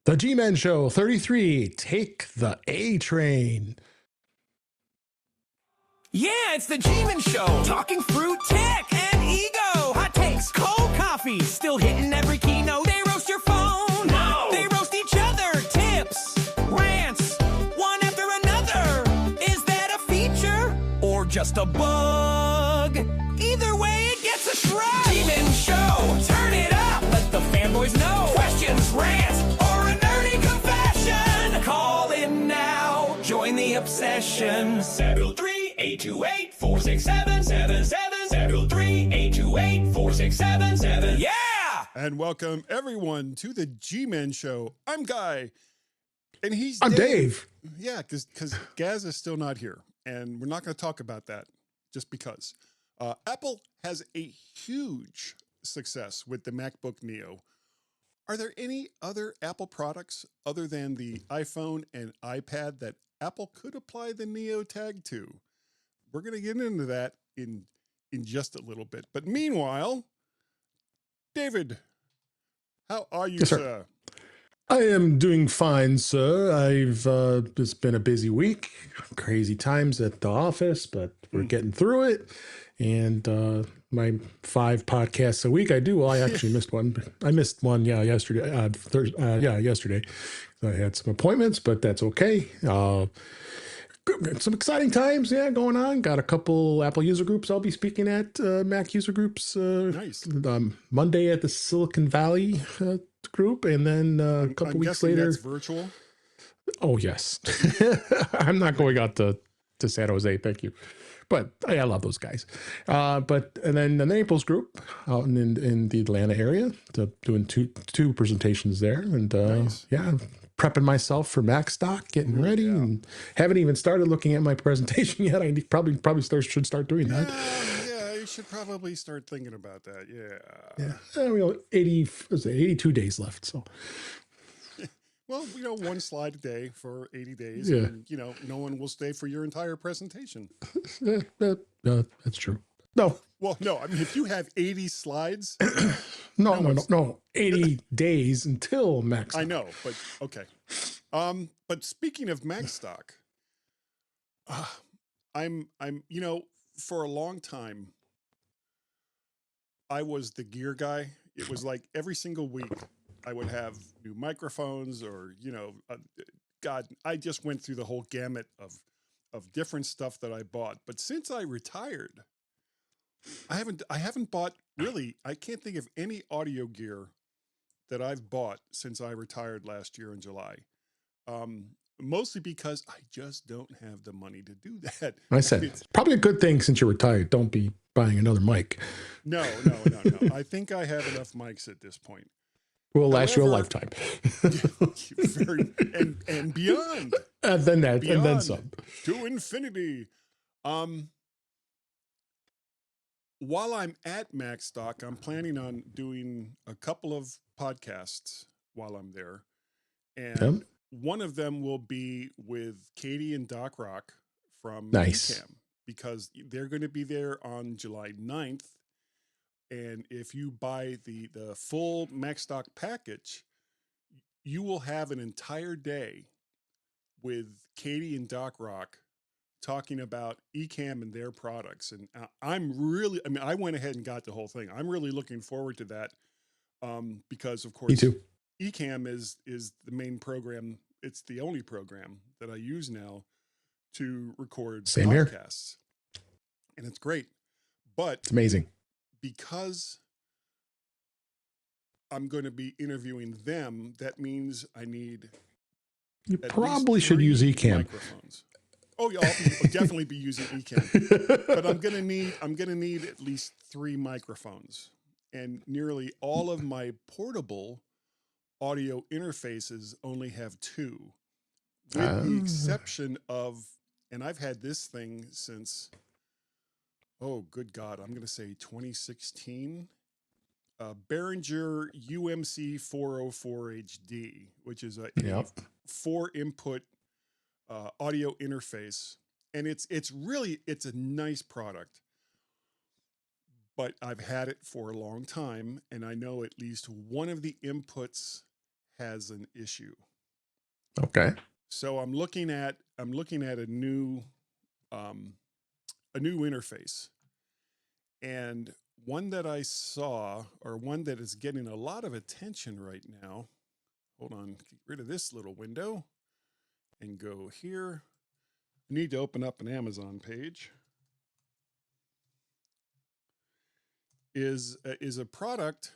The GMen Show 33, Take the A Train. Yeah, it's the GMen Show. Talking fruit, tech, and ego. Hot takes, cold coffee, still hitting every keynote. They roast your phone. No. They roast each other. Tips, rants, one after another. Is that a feature or just a bug? Either way, it gets a shrug. GMen Show, turn it up. Let the fanboys know. Questions, rants, or a nerdy confession. Call in now. Join the obsession. 703-828-46777. 703-828-46777. Yeah! And welcome everyone to the G-Men Show. I'm Guy. And I'm Dave. Yeah, because Gaz is still not here. And we're not going to talk about that just because. Apple has a huge success with the Macbook Neo. Are there any other Apple products other than the iPhone and iPad that Apple could apply the Neo tag to? We're going to get into that in just a little bit. But meanwhile, David, how are you, Yes, sir. sir? I am doing fine, sir. It's been a busy week, crazy times at the office, but we're getting through it. And my 5 podcasts a week I do. Well, I actually missed one. I missed one, yesterday. Yesterday. I had some appointments, but that's okay. Some exciting times, going on. Got a couple Apple user groups I'll be speaking at, Mac user groups. Nice. Monday at the Silicon Valley group, and then a couple weeks later. That's virtual. Oh yes, I'm not going out to San Jose. Thank you, but I love those guys. And then the Naples group out in the Atlanta area, doing two presentations there, and Nice. prepping myself for Macstock, getting ready, and haven't even started looking at my presentation yet. I probably should start doing that. Yeah, you should probably start thinking about that. Yeah. 82 days left. So, Well, one slide a day for 80 days. Yeah. And, no one will stay for your entire presentation. that's true. No. Well, no, I mean, if you have 80 slides. No. 80 days until Macstock. I know, but okay. But speaking of Macstock, I'm, for a long time, I was the gear guy. It was like every single week I would have new microphones or, God, I just went through the whole gamut of different stuff that I bought. But since I retired, I haven't bought really, I can't think of any audio gear that I've bought since I retired last year in July. Mostly because I just don't have the money to do that. I said, it's probably a good thing since you're retired. Don't be buying another mic. No. I think I have enough mics at this point. Will last you a lifetime. and beyond. And then that, and then some. To infinity. While I'm at Macstock, I'm planning on doing a couple of podcasts while I'm there. And one of them will be with Katie and Doc Rock from Nice. Ecamm, because they're going to be there on July 9th. And if you buy the full Macstock package, you will have an entire day with Katie and Doc Rock talking about Ecamm and their products. And I went ahead and got the whole thing. I'm really looking forward to that because, of course, Me too. Ecamm is the main program. It's the only program that I use now to record Same here. podcasts. And it's great. But It's amazing. because I'm going to be interviewing them, that means I need You at probably least should 3 use Ecamm. microphones. Oh yeah, I'll definitely be using Ecamm. But I'm gonna need at least 3 microphones. And nearly all of my portable audio interfaces only have 2. With the exception of, and I've had this thing since, oh good God, I'm gonna say 2016. Behringer UMC 404 HD, which is a 4-input audio interface, and it's a nice product, but I've had it for a long time, and I know at least one of the inputs has an issue. Okay. So I'm looking at a new interface, and one that I saw, or one that is getting a lot of attention right now. Hold on, get rid of this little window and go here. I need to open up an Amazon page. Is a product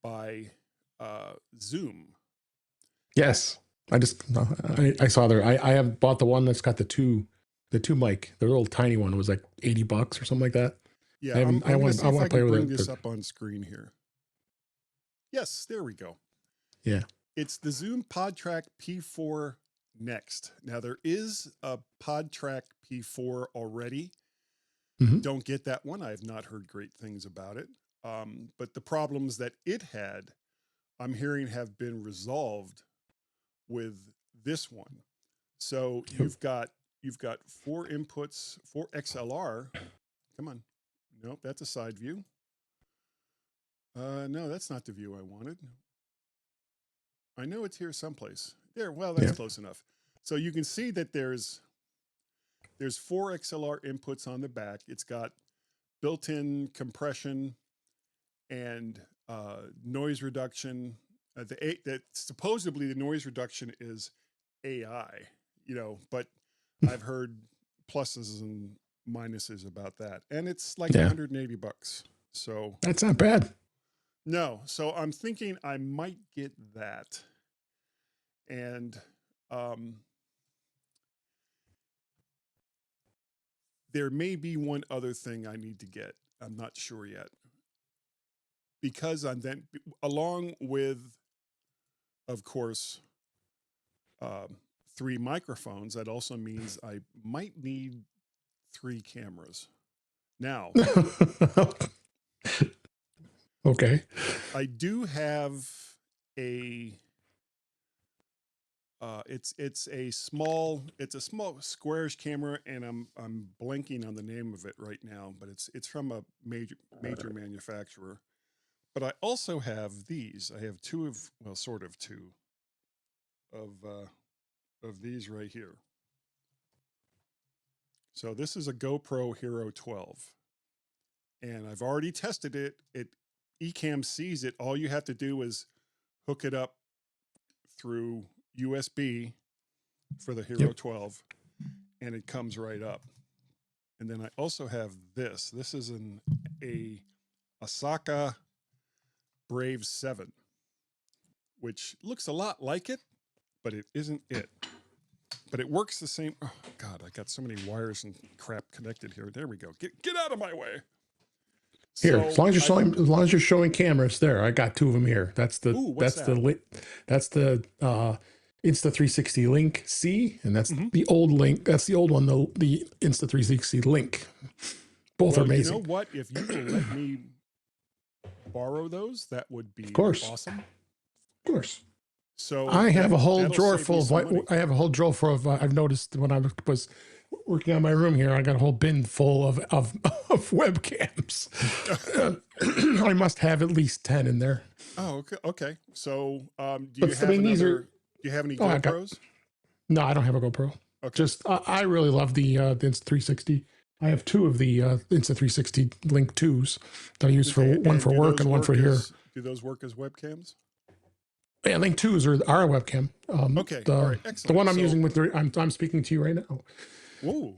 by Zoom. Yes. I saw there. I have bought the one that's got the two mic. The little tiny one was like $80 or something like that. Yeah, I I'm going to see if I play can with bring it, this but- up on screen here. Yes, there we go. Yeah. It's the Zoom PodTrack P4 Next. Now, there is a PodTrack P4 already. Mhm. Don't get that one. I have not heard great things about it. But the problems that it had, I'm hearing, have been resolved with this one. So you've got 4 inputs, 4 XLR. Come on. Nope, that's a side view. No, that's not the view I wanted. I know it's here someplace. There, well, that's close enough. So you can see that there's 4 XLR inputs on the back. It's got built-in compression and noise reduction. That supposedly the noise reduction is AI, but I've heard pluses and minuses about that, and it's like $180. So That's not bad. no, so I'm thinking I might get that, and there may be one other thing I need to get. I'm not sure yet, because I'm then, along with, of course, 3 microphones. That also means I might need 3 cameras. Now, Okay. I do have a it's a small squarish camera, and I'm blanking on the name of it right now, but it's from a major manufacturer. But I also have these. I have 2 sort of 2 of these right here. So this is a GoPro Hero 12, and I've already tested it. Ecamm sees it. All you have to do is hook it up through USB for the Hero 12, and it comes right up. And then I also have this. This is a Osaka Brave 7, which looks a lot like it, but it isn't it. But it works the same. Oh God, I got so many wires and crap connected here. There we go. Get out of my way. Here, So as long as you're showing cameras, there, I got 2 of them here. That's the Insta360 Link C, and that's the old Link. That's the old one, the Insta360 Link. Both are amazing. You know what? If you will let me borrow those, that would be awesome. Of course. So I have a whole drawer full of money. I have a whole drawer full of I've noticed when I was working on my room here, I got a whole bin full of webcams. I must have at least 10 in there. Oh, okay. So, do you But, have do you have any GoPros? No, I don't have a GoPro. Okay. Just I really love the Insta360. I have 2 of the Insta360 Link 2s that I use for one for work and one for here. Do those work as webcams? Yeah, Link 2s are a webcam. Okay, all right, excellent. The one I'm using I'm speaking to you right now. Whoa.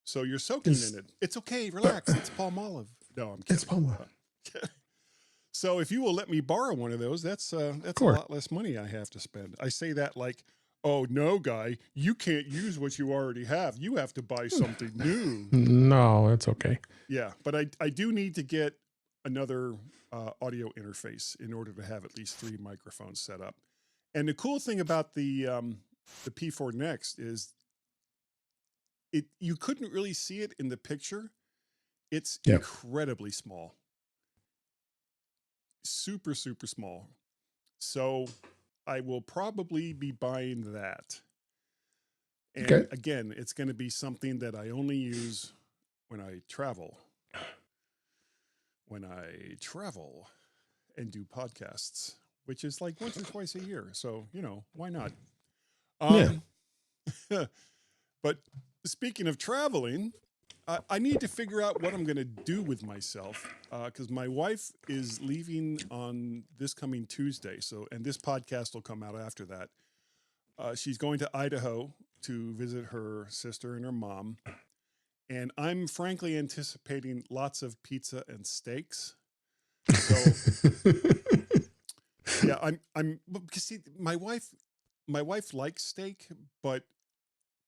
So you're soaking in it. It's okay, relax. It's Palmolive. No, I'm kidding. It's Palmolive. So if you will let me borrow one of those, that's a lot less money I have to spend. I say that like, oh no, guy, you can't use what you already have. You have to buy something new. No, that's okay. Yeah, but I do need to get another audio interface in order to have at least 3 microphones set up. And the cool thing about the P4 Next is you couldn't really see it in the picture. It's incredibly small. Super, super small. So I will probably be buying that. And again, it's going to be something that I only use when I travel. When I travel and do podcasts which is like once or twice a year. So, why not? Yeah. But speaking of traveling, I need to figure out what I'm going to do with myself because my wife is leaving on this coming Tuesday. So, and this podcast will come out after that. She's going to Idaho to visit her sister and her mom. And I'm frankly anticipating lots of pizza and steaks. So, yeah, because see, my wife likes steak, but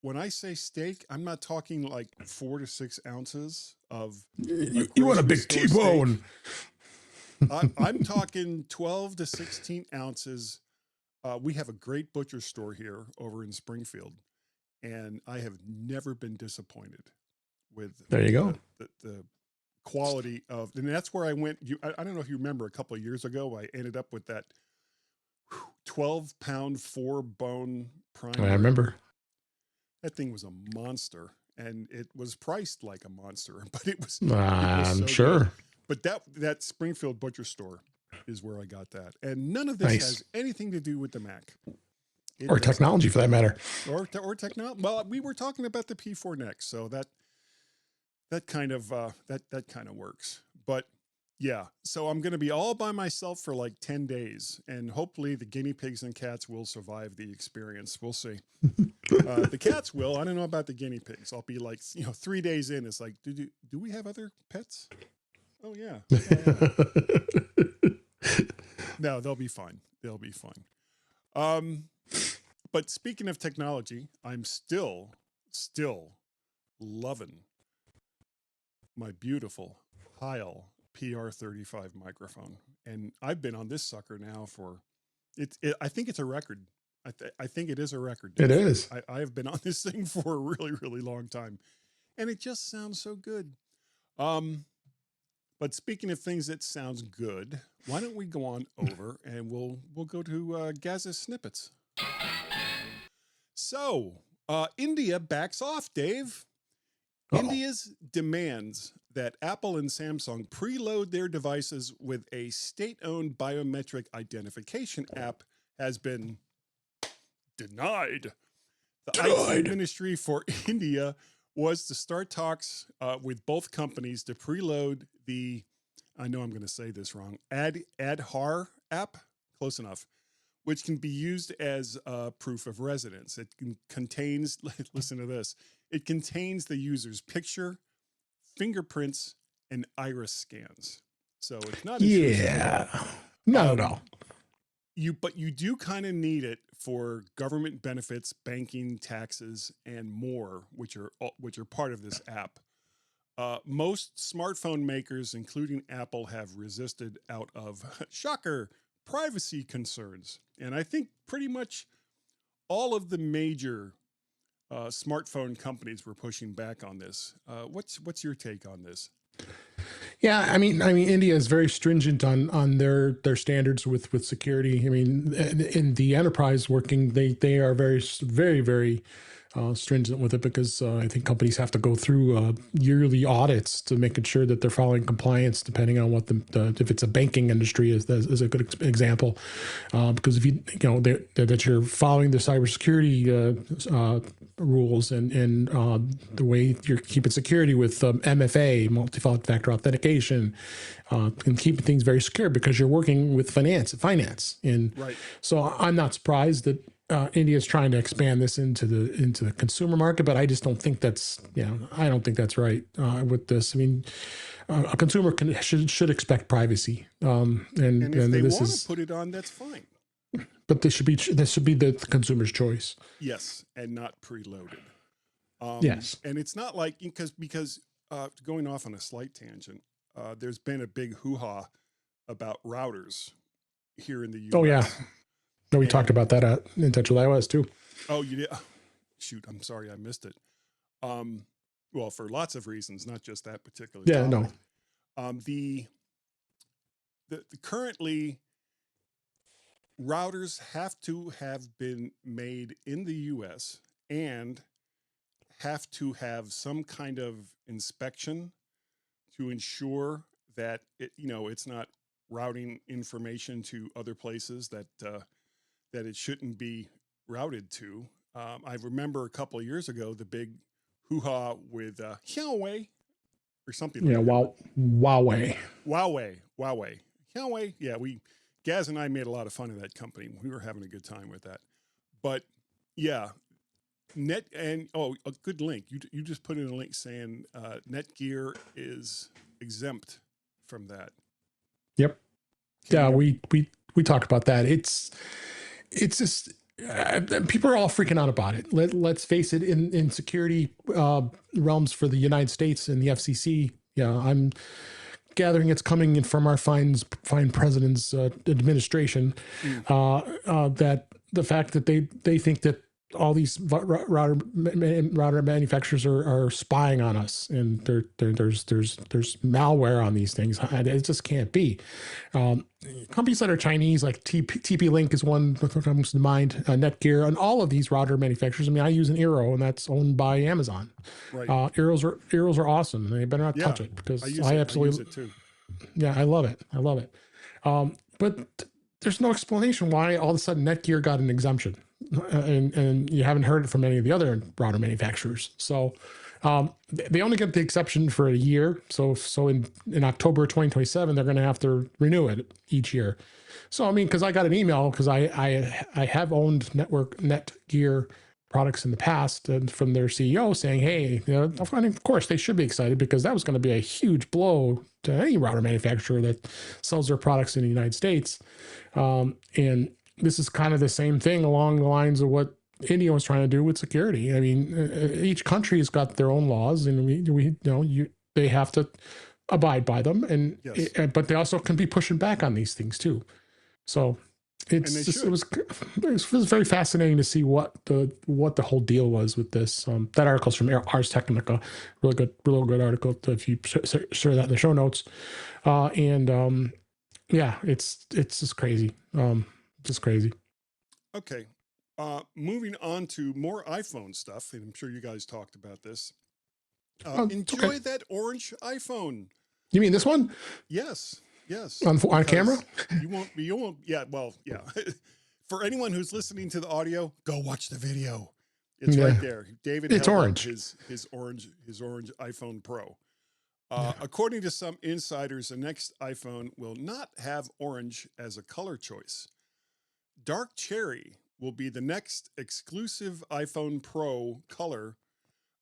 when I say steak, I'm not talking like 4 to 6 ounces of You want a grocery big store T-bone. I'm talking 12 to 16 ounces. We have a great butcher store here over in Springfield, and I have never been disappointed with There you go. the quality of, and that's where I went. I don't know if you remember a couple of years ago, I ended up with that 12-pound 4-bone prime I rib. remember. That thing was a monster, and it was priced like a monster, but it was I'm so sure. good. But that Springfield butcher store is where I got that, and none of this Nice. has anything to do with the Mac Or technology, for that matter. or technology. Well, we were talking about the P4 next, so that kind of that kind of works. But yeah, so I'm going to be all by myself for like 10 days, and hopefully the guinea pigs and cats will survive the experience. We'll see. The cats will. I don't know about the guinea pigs. I'll be like, 3 days in, it's like, do we have other pets? Oh yeah. No, they'll be fine. They'll be fine. But speaking of technology, I'm still loving my beautiful Heil PR35 microphone, and I've been on this sucker now for I think it's a record. I think it is a record. It is. I have been on this thing for a really, really long time, and it just sounds so good. But speaking of things that sounds good, why don't we go on over and we'll go to Gaz's snippets. So, India backs off, Dave. India's demands that Apple and Samsung preload their devices with a state-owned biometric identification app has been denied. The IT Ministry for India was to start talks with both companies to preload the, I know I'm going to say this wrong, Aadhaar app, close enough, which can be used as proof of residence. It contains, listen to this, it contains the user's picture, fingerprints, and iris scans. So it's not intrusive at all. Not at all. But you do kind of need it for government benefits, banking, taxes, and more, which are part of this app. Most smartphone makers, including Apple, have resisted out of shocker privacy concerns, and I think pretty much all of the major smartphone companies were pushing back on this. What's your take on this? Yeah, I mean, India is very stringent on their standards with security. I mean, in the enterprise working, they are very, very, very stringent with it because I think companies have to go through yearly audits to making sure that they're following compliance, depending on what if it's a banking industry is a good example. Because if that you're following the cybersecurity rules and the way you're keeping security with MFA, multi-factor authentication, and keeping things very secure because you're working with finance. And right. So I'm not surprised that India is trying to expand this into the consumer market, but I just don't think that's I don't think that's right with this. I mean, a consumer should expect privacy, and if they this want is to put it on, that's fine. But this should be the consumer's choice. Yes, and not preloaded. Yes, and it's not like because going off on a slight tangent, there's been a big hoo-ha about routers here in the U.S. Oh yeah. No, we talked about that in Touch with iOS too. Oh, you did? Shoot, I'm sorry I missed it. Well, for lots of reasons, not just that particular topic. No. The currently routers have to have been made in the U.S. and have to have some kind of inspection to ensure that it's not routing information to other places that that it shouldn't be routed to. I remember a couple of years ago the big hoo-ha with Huawei or something like Yeah, that. Huawei. Huawei. Yeah, Gaz and I made a lot of fun of that company. We were having a good time with that. But yeah, a good link. You just put in a link saying Netgear is exempt from that. Yep. Yeah, we talked about that. It's just people are all freaking out about it. Let's face it, in security realms for the United States and the FCC. Yeah, I'm gathering it's coming in from our fine president's administration. That the fact that they think that all these router manufacturers are spying on us, and there's malware on these things. It just can't be. Companies that are Chinese, like TP-Link is one that comes to mind, Netgear, and all of these router manufacturers. I mean, I use an Eero, and that's owned by Amazon. Right. Eros are awesome. They better not touch it, because I absolutely use it too. Yeah, I love it. But there's no explanation why all of a sudden Netgear got an exemption, and you haven't heard it from any of the other router manufacturers. So they only get the exception for a year. So in October 2027, they're going to have to renew it each year. So I mean, because I got an email, because I have owned Netgear products in the past, and from their CEO saying, hey, of course they should be excited, because that was going to be a huge blow to any router manufacturer that sells their products in the United States. And this is kind of the same thing along the lines of what India was trying to do with security. I mean, each country has got their own laws, and they have to abide by them, and yes. But they also can be pushing back on these things too. So it was very fascinating to see what the whole deal was with this. That article's from Ars Technica, real good article. If you share that in the show notes, yeah, it's just crazy, crazy. Okay, moving on to more iPhone stuff, and I'm sure you guys talked about this. Enjoy that orange iPhone. You mean this one? Yes. On camera? You won't. Yeah. Well, yeah. For anyone who's listening to the audio, go watch the video. It's right there. David, it's orange. His orange iPhone Pro. According to some insiders, the next iPhone will not have orange as a color choice. Dark cherry will be the next exclusive iPhone Pro color,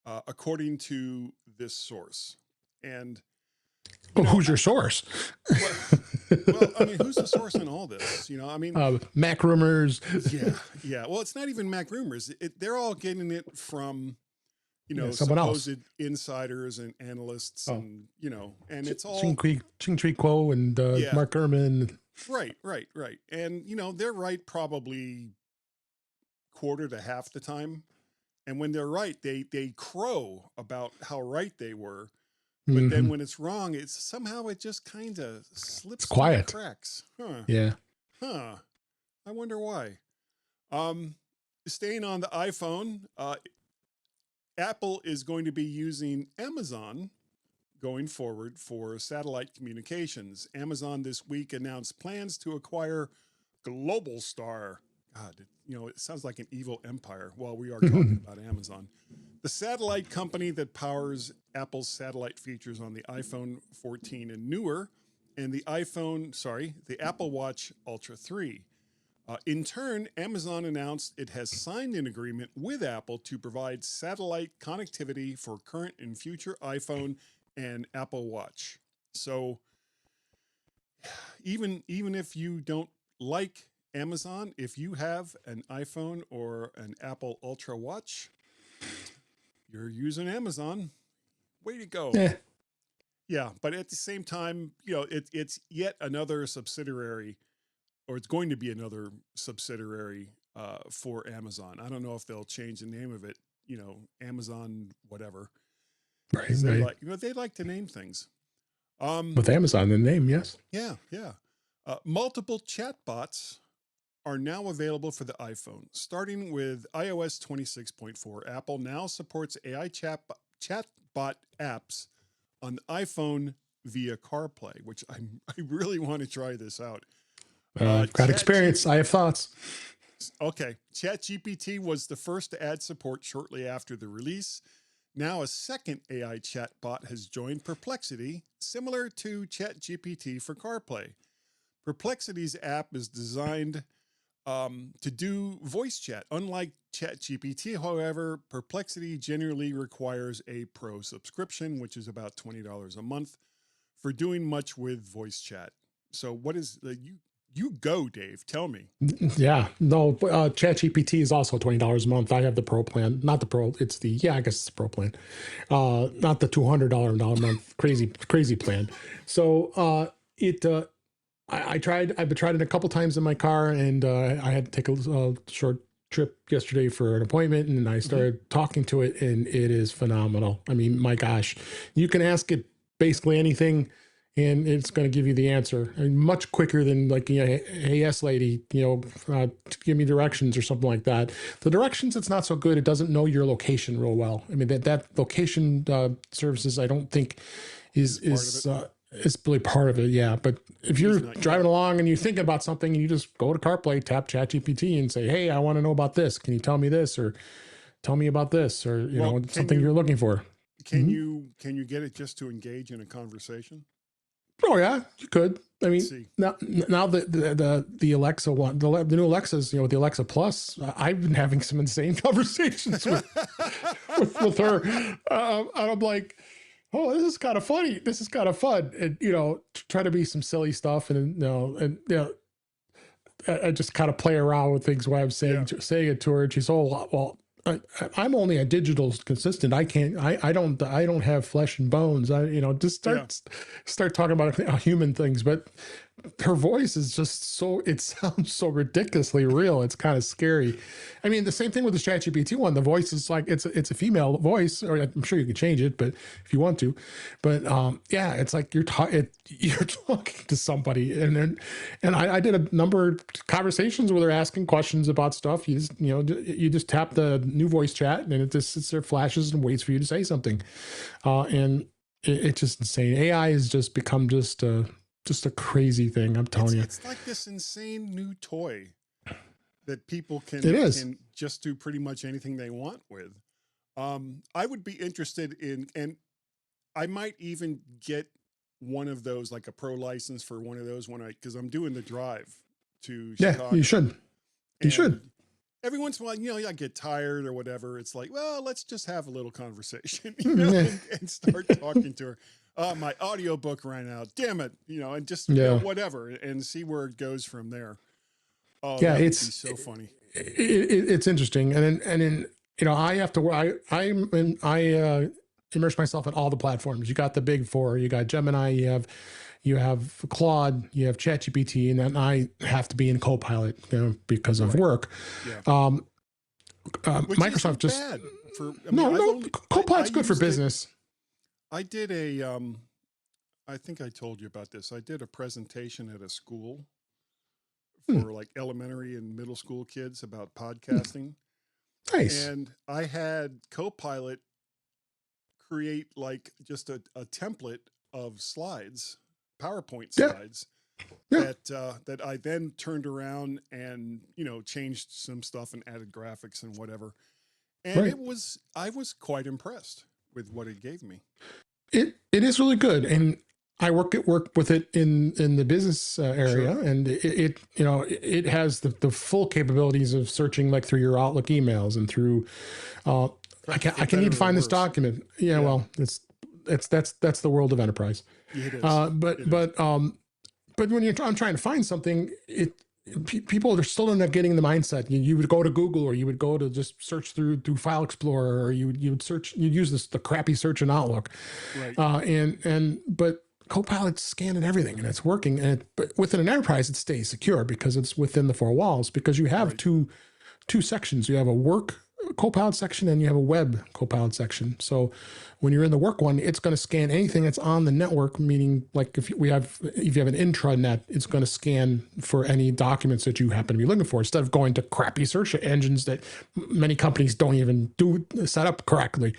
according to this source. And who's your source? Well, I mean, who's the source in all this? I mean, Mac rumors. Yeah. Well, it's not even Mac rumors. They're all getting it from, someone supposed else, insiders and analysts, and and it's all Ching Tri Kuo and Mark Gurman. Right. And they're right probably quarter to half the time, and when they're right, they crow about how right they were. But then when it's wrong, it just kind of slips through the cracks. Huh. Yeah. Huh. I wonder why. Staying on the iPhone, Apple is going to be using Amazon going forward for satellite communications. Amazon this week announced plans to acquire Globalstar. God, it sounds like an evil empire while we are talking about Amazon. The satellite company that powers Apple's satellite features on the iPhone 14 and newer, and the Apple Watch Ultra 3. In turn, Amazon announced it has signed an agreement with Apple to provide satellite connectivity for current and future iPhone and Apple Watch. So even if you don't like Amazon, if you have an iPhone or an Apple Ultra Watch, you're using Amazon. Way to go. Yeah. But at the same time, it's yet another subsidiary, or it's going to be another subsidiary for Amazon. I don't know if they'll change the name of it, Amazon, whatever. Right. They like to name things. With Amazon, the name, yes. Yeah. Multiple chatbots are now available for the iPhone. Starting with iOS 26.4, Apple now supports AI chatbot apps on the iPhone via CarPlay, which I really want to try this out. I've got experience. I have thoughts. Okay. ChatGPT was the first to add support shortly after the release. Now a second AI chatbot has joined Perplexity, similar to ChatGPT for CarPlay. Perplexity's app is designed to do voice chat. Unlike ChatGPT, however, Perplexity generally requires a pro subscription, which is about $20 a month, for doing much with voice chat. So what is you go, Dave, tell me. Yeah, no, ChatGPT is also $20 a month. I have the pro plan, not the pro. It's the, yeah, I guess it's the pro plan. Not the $200 a month crazy plan. So I've tried it a couple times in my car, and I had to take a short trip yesterday for an appointment, and I started talking to it, and it is phenomenal. I mean, my gosh, you can ask it basically anything, and it's going to give you the answer, and much quicker than like, hey, yes, lady, give me directions or something like that. The directions, it's not so good. It doesn't know your location real well. I mean, that location services, I don't think is really part of it. Yeah. But if you're driving along and you're thinking about something, and you just go to CarPlay, tap ChatGPT and say, hey, I want to know about this. Can you tell me this, or tell me about this, or, something you're looking for. Can you get it just to engage in a conversation? Oh yeah, you could. I mean, now the Alexa one, the new Alexas, with the Alexa Plus, I've been having some insane conversations with her. I'm like, oh, this is kind of funny. This is kind of fun, and try to be some silly stuff, and I just kind of play around with things while I'm saying it to her. And she's, oh well, I'm only a digital consistent. I can't. I don't have flesh and bones. Just start talking about human things. But her voice is just so. It sounds so ridiculously real. It's kind of scary. I mean, the same thing with the ChatGPT one. The voice is like it's a female voice, or I'm sure you can change it, but if you want to. But yeah, it's like you're talking to somebody, and I did a number of conversations where they're asking questions about stuff. You just tap the new voice chat, and it just sits there, flashes, and waits for you to say something, and it's just insane. AI has just become just a crazy thing. I'm telling you, it's like this insane new toy that people can just do pretty much anything they want with. I would be interested in, and I might even get one of those, like a pro license for one of those because I'm doing the drive to Chicago. Yeah, you should. You should. Every once in a while, I get tired or whatever. It's like, well, let's just have a little conversation, and start talking to her. My audiobook ran out. Damn it. And just whatever, and see where it goes from there. Oh, yeah, it's so funny. It's interesting. And then I have to, I immerse myself in all the platforms. You got the big four, you got Gemini, you have Claude, you have ChatGPT, and then I have to be in Copilot, because of work. Yeah. Microsoft just bad for, Copilot's good for business. I did I think I told you about this. I did a presentation at a school for like elementary and middle school kids about podcasting. Nice. And I had Copilot create like just a template of slides, PowerPoint slides, that I then turned around and, changed some stuff and added graphics and whatever. And I was quite impressed with what it gave me. It is really good. And I work with it in the business area, and it has the full capabilities of searching like through your Outlook emails and through I can need to find this document. Yeah, well, that's the world of enterprise. It is. But when I'm trying to find something, people are still not getting the mindset. You would go to Google, or you would go to just search through File Explorer, or you'd use the crappy search in Outlook, right? But Copilot's scanning everything, and it's working. But within an enterprise, it stays secure because it's within the four walls. Because you have two sections. You have a work Copilot section, and you have a web Copilot section. So when you're in the work one, it's going to scan anything that's on the network. Meaning, like if you have an intranet, it's going to scan for any documents that you happen to be looking for, instead of going to crappy search engines that many companies don't even set up correctly.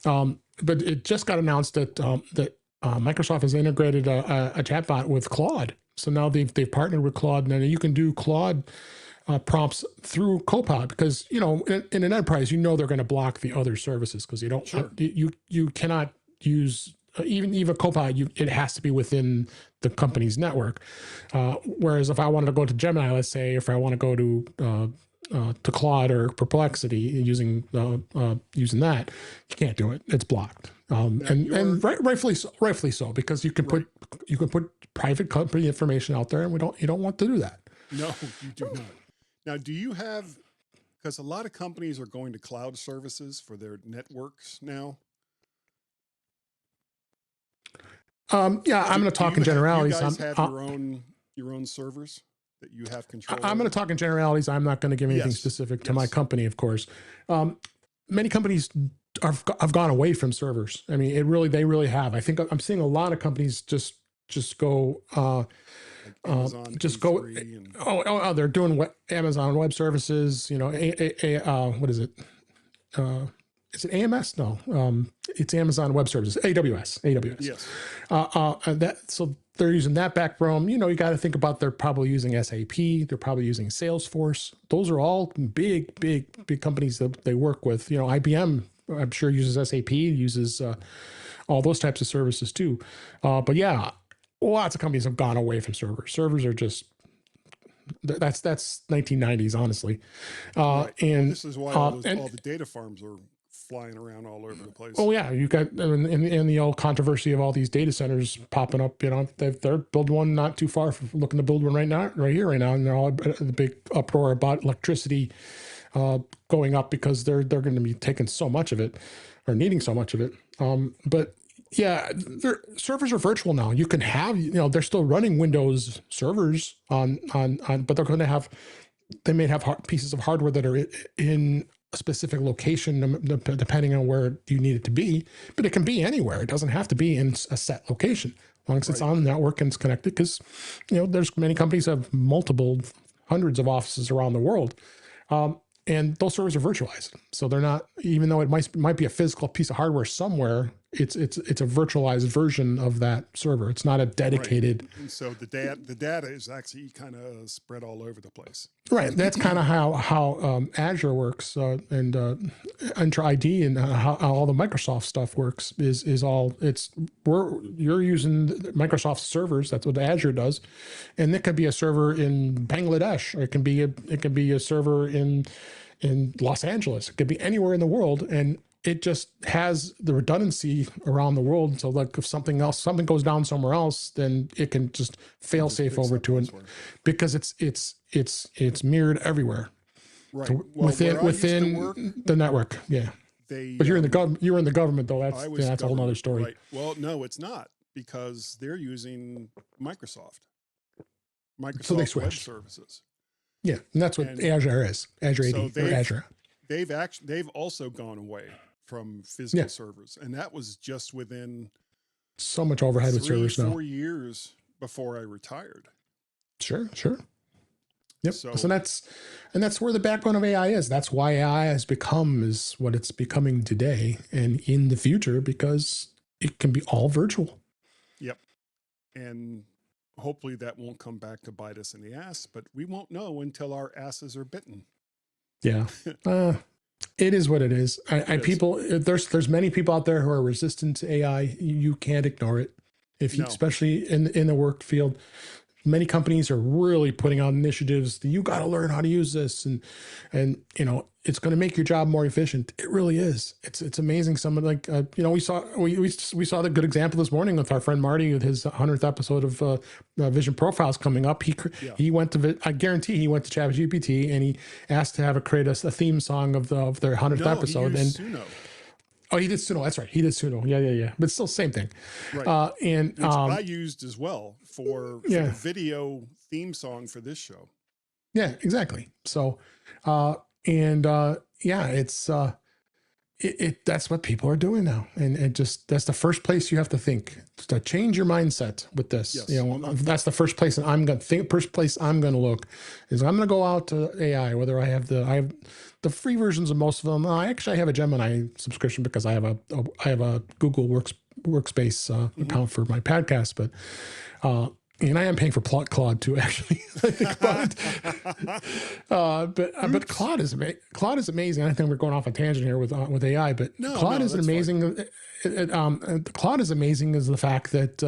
But it just got announced that Microsoft has integrated a chatbot with Claude. So now they've partnered with Claude, and you can do Claude prompts through Copilot, because in an enterprise, they're going to block the other services, because you don't Sure. you cannot use even Copilot. It has to be within the company's network. Whereas if I wanted to go to Gemini, let's say, if I want to go to Claude or Perplexity using that, you can't do it. It's blocked. And rightfully so, because you can put private company information out there, and you don't want to do that. No, you do not. Now, do you have, because a lot of companies are going to cloud services for their networks now. I'm going to talk in generalities. Do you guys have your own servers that you have control I'm going to talk in generalities. I'm not going to give anything specific to my company, of course. Many companies have gone away from servers. I mean, they really have. I think I'm seeing a lot of companies just go, Amazon, just go. They're doing Amazon Web Services. What is it? Is it AMS? No, it's Amazon Web Services, AWS. Yes. So they're using that backbone. You got to think about, they're probably using SAP. They're probably using Salesforce. Those are all big companies that they work with. IBM, I'm sure, uses SAP, uses all those types of services too. But yeah, lots of companies have gone away from servers. Servers are just, that's 1990s, honestly. Right. And this is why all the data farms are flying around all over the place. Oh yeah, you got in the old controversy of all these data centers popping up. They're building one not too far from looking to build one right here, and they're all the big uproar about electricity going up, because they're going to be taking so much of it, or needing so much of it. But yeah, servers are virtual now. You can have, they're still running Windows servers on, but they may have pieces of hardware that are in a specific location, depending on where you need it to be, but it can be anywhere. It doesn't have to be in a set location, as long as it's on the network and it's connected, because, there's many companies that have hundreds of offices around the world. And those servers are virtualized. So they're not, even though it might be a physical piece of hardware somewhere, it's a virtualized version of that server. It's not a dedicated. Right. And so the data is actually kind of spread all over the place. Right. That's kind of how Azure works, and Entra ID, and how all the Microsoft stuff works you're using Microsoft servers. That's what Azure does. And it could be a server in Bangladesh, or it can be a server in Los Angeles. It could be anywhere in the world, and it just has the redundancy around the world. So like if something goes down somewhere else, then it can just fail safe over to it, because it's mirrored everywhere. Right. Within the network. Yeah. But you're in the government though. That's a whole nother story. Right. Well, no, it's not, because they're using Microsoft So they Web switch. Services. Yeah, and that's what Azure is. Azure AD, or Azure. They've also gone away from physical servers, and that was just within so much overhead with servers now. 4 years before I retired. Sure. Yep. So that's where the backbone of AI is. That's why AI has become what it's becoming today and in the future, because it can be all virtual. Yep. And hopefully that won't come back to bite us in the ass, but we won't know until our asses are bitten. Yeah. It is what it is. There's many people out there who are resistant to AI. You can't ignore it. Especially in the work field, many companies are really putting out initiatives that you got to learn how to use this, and it's going to make your job more efficient. It really is. It's amazing. Someone we saw the good example this morning with our friend Marty with his 100th episode of Vision Profiles coming up. He went to, I guarantee he went to ChatGPT, and he asked to create a theme song of their 100th episode. He used Suno. Oh, he did Suno. That's right. He did Suno. Yeah. But still, same thing. Right. Which I used as well for the video theme song for this show. Yeah, exactly. So, that's what people are doing now, and that's the first place you have to think, to change your mindset with this. Yes. That's the first place I'm going to look is I'm going to go out to AI, whether I have the free versions of most of them. I have a Gemini subscription because I have a Google workspace account for my podcast, but and I am paying for Claude too, actually. I think about it. But Claude is amazing. I think we're going off a tangent here with AI, but Claude is amazing. Claude is amazing is the fact that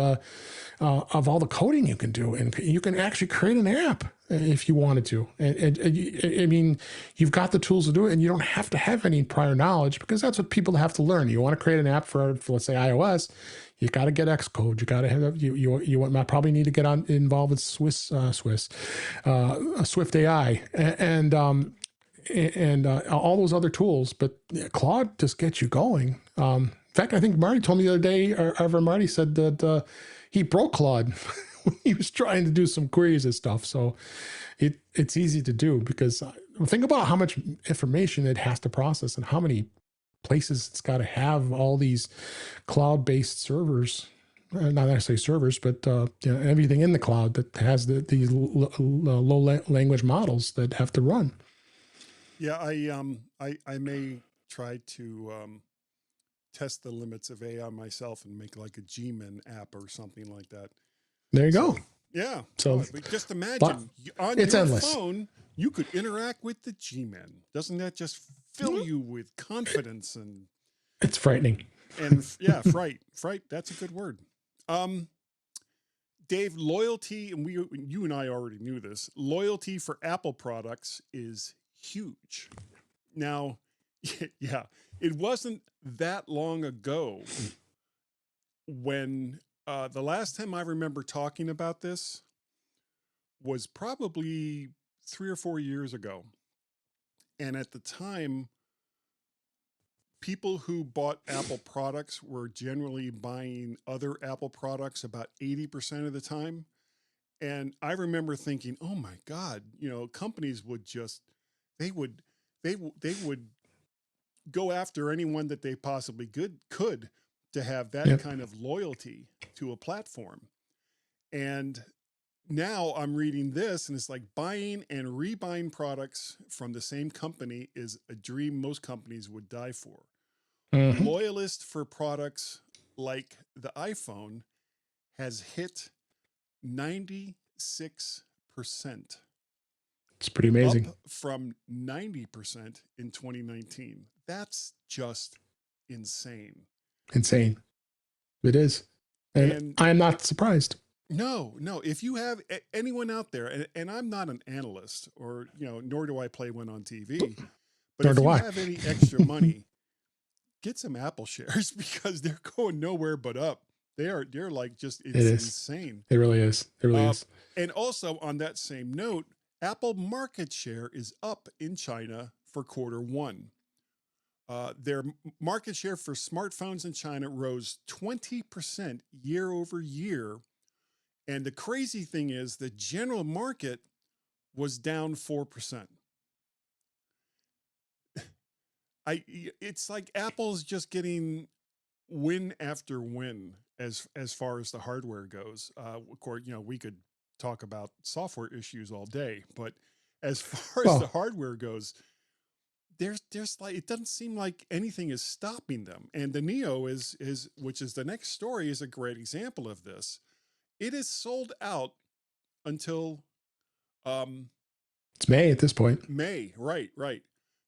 of all the coding you can do, and you can actually create an app if you wanted to. I mean, you've got the tools to do it, and you don't have to have any prior knowledge, because that's what people have to learn. You want to create an app for let's say iOS, you got to get Xcode. You got to have you probably need to get involved with Swift AI and all those other tools. But Claude just gets you going. In fact, I think Marty told me the other day, or Marty said that he broke Claude when he was trying to do some queries and stuff. So it's easy to do, because think about how much information it has to process and how many places it's got to have all these cloud-based servers, not necessarily servers, but everything in the cloud that has these low language models that have to run. Yeah, I may try to test the limits of AI myself and make like a GMen app or something like that. There you go. Yeah. So but just imagine on it's your endless. phone, you could interact with the GMen. Doesn't that just fill you with confidence and it's frightening. And yeah, fright. That's a good word. Dave, loyalty, and you and I already knew this. Loyalty for Apple products is huge. Now, yeah, it wasn't that long ago when the last time I remember talking about this was probably 3 or 4 years ago. And at the time, people who bought Apple products were generally buying other Apple products about 80% of the time. And I remember thinking, oh my God, companies would just, they would go after anyone that they possibly could to have that kind of loyalty to a platform. And now I'm reading this, and it's like buying and rebuying products from the same company is a dream most companies would die for. Mm-hmm. Loyalist for products like the iPhone has hit 96%. It's pretty amazing. Up from 90% in 2019. That's just insane. Insane. It is. And I'm not surprised. No. If you have anyone out there, and I'm not an analyst, or, nor do I play one on TV, but if you have any extra money, get some Apple shares, because they're going nowhere but up. They're like just insane. It really is. It really is. And also on that same note, Apple market share is up in China for Q1. Their market share for smartphones in China rose 20% year over year. And the crazy thing is the general market was down 4%. It's like Apple's just getting win after win as far as the hardware goes. Of course, we could talk about software issues all day, but as far as the hardware goes, there's like, it doesn't seem like anything is stopping them. And the Neo is which is the next story, is a great example of this. It is sold out until it's May at this point. May, right.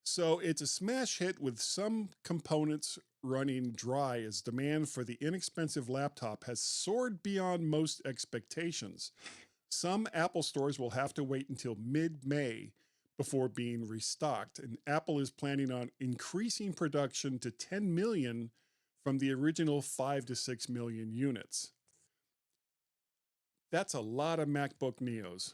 So it's a smash hit with some components running dry, as demand for the inexpensive laptop has soared beyond most expectations. Some Apple stores will have to wait until mid-May before being restocked, and Apple is planning on increasing production to 10 million from the original 5 to 6 million units. That's a lot of MacBook Neos.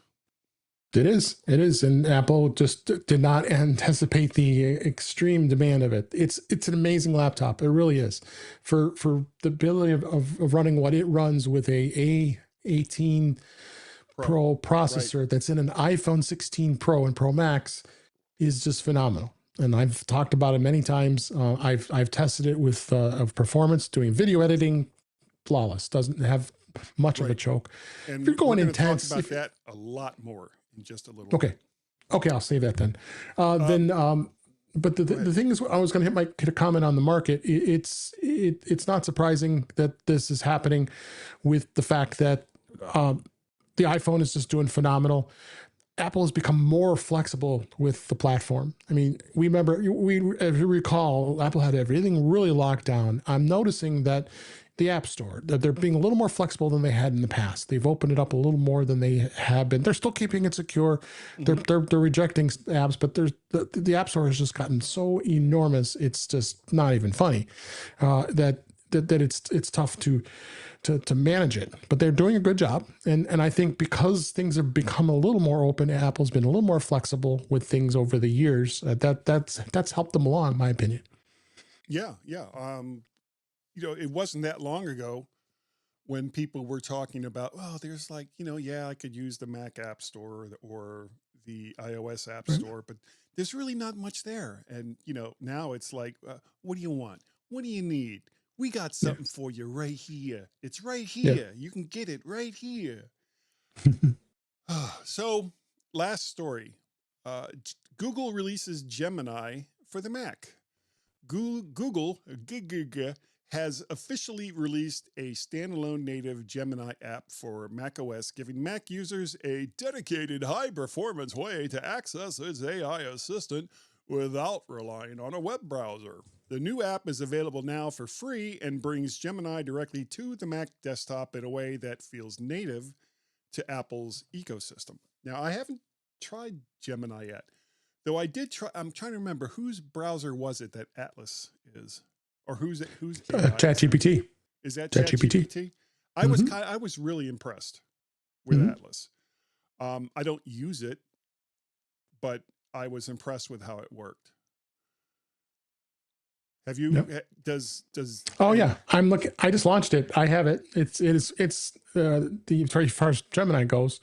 It is. And Apple just did not anticipate the extreme demand of it. It's an amazing laptop. It really is. For the ability of running what it runs with a A18 Pro processor that's in an iPhone 16 Pro and Pro Max is just phenomenal. And I've talked about it many times. I've tested it with of performance, doing video editing, flawless. Doesn't have much of a choke. And if you're going intense, talk about that a lot more in just a little. Okay, I'll save that then. but the thing is, I was going to hit a comment on the market. It's not surprising that this is happening with the fact that the iPhone is just doing phenomenal. Apple has become more flexible with the platform. I mean, if you recall, Apple had everything really locked down. I'm noticing that the App Store, that they're being a little more flexible than they had in the past. They've opened it up a little more than they have been. They're still keeping it secure. They're rejecting apps, but the App Store has just gotten so enormous. It's just not even funny. That it's tough to manage it, but they're doing a good job. And I think because things have become a little more open, Apple's been a little more flexible with things over the years. That's helped them along, in my opinion. Yeah. It wasn't that long ago when people were talking about, oh, there's like, I could use the Mac App Store or the iOS App Store, but there's really not much there. And, now it's like, what do you want? What do you need? We got something for you right here. It's right here. Yeah. You can get it right here. So, last story. Google releases Gemini for the Mac. Google has officially released a standalone native Gemini app for macOS, giving Mac users a dedicated high-performance way to access its AI assistant without relying on a web browser. The new app is available now for free and brings Gemini directly to the Mac desktop in a way that feels native to Apple's ecosystem. Now, I haven't tried Gemini yet, though I did try. I'm trying to remember whose browser was it that Atlas is, or whose ChatGPT. Is that ChatGPT? I was really impressed with Atlas. I don't use it, but I was impressed with how it worked. Have you? Yep. Does? Oh yeah, I'm looking. I just launched it. I have it. It's the very first Gemini goes.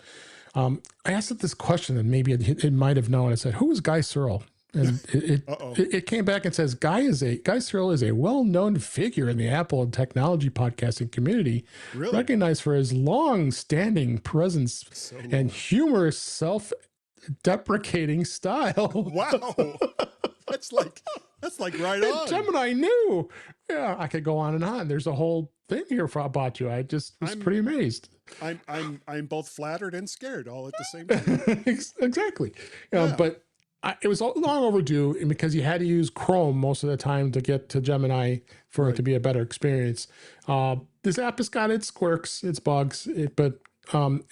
I asked it this question, and maybe it might have known. I said, "Who is Guy Searle?" And it came back and says, Guy Searle is a well-known figure in the Apple and technology podcasting community, recognized for his long-standing presence and humorous self-deprecating style. Wow, that's like right on. Gemini knew. Yeah, I could go on and on. There's a whole thing here about you. I just was pretty amazed. I'm both flattered and scared all at the same time. Exactly. But it was long overdue, because you had to use Chrome most of the time to get to Gemini for it to be a better experience. This app has got its quirks, its bugs, but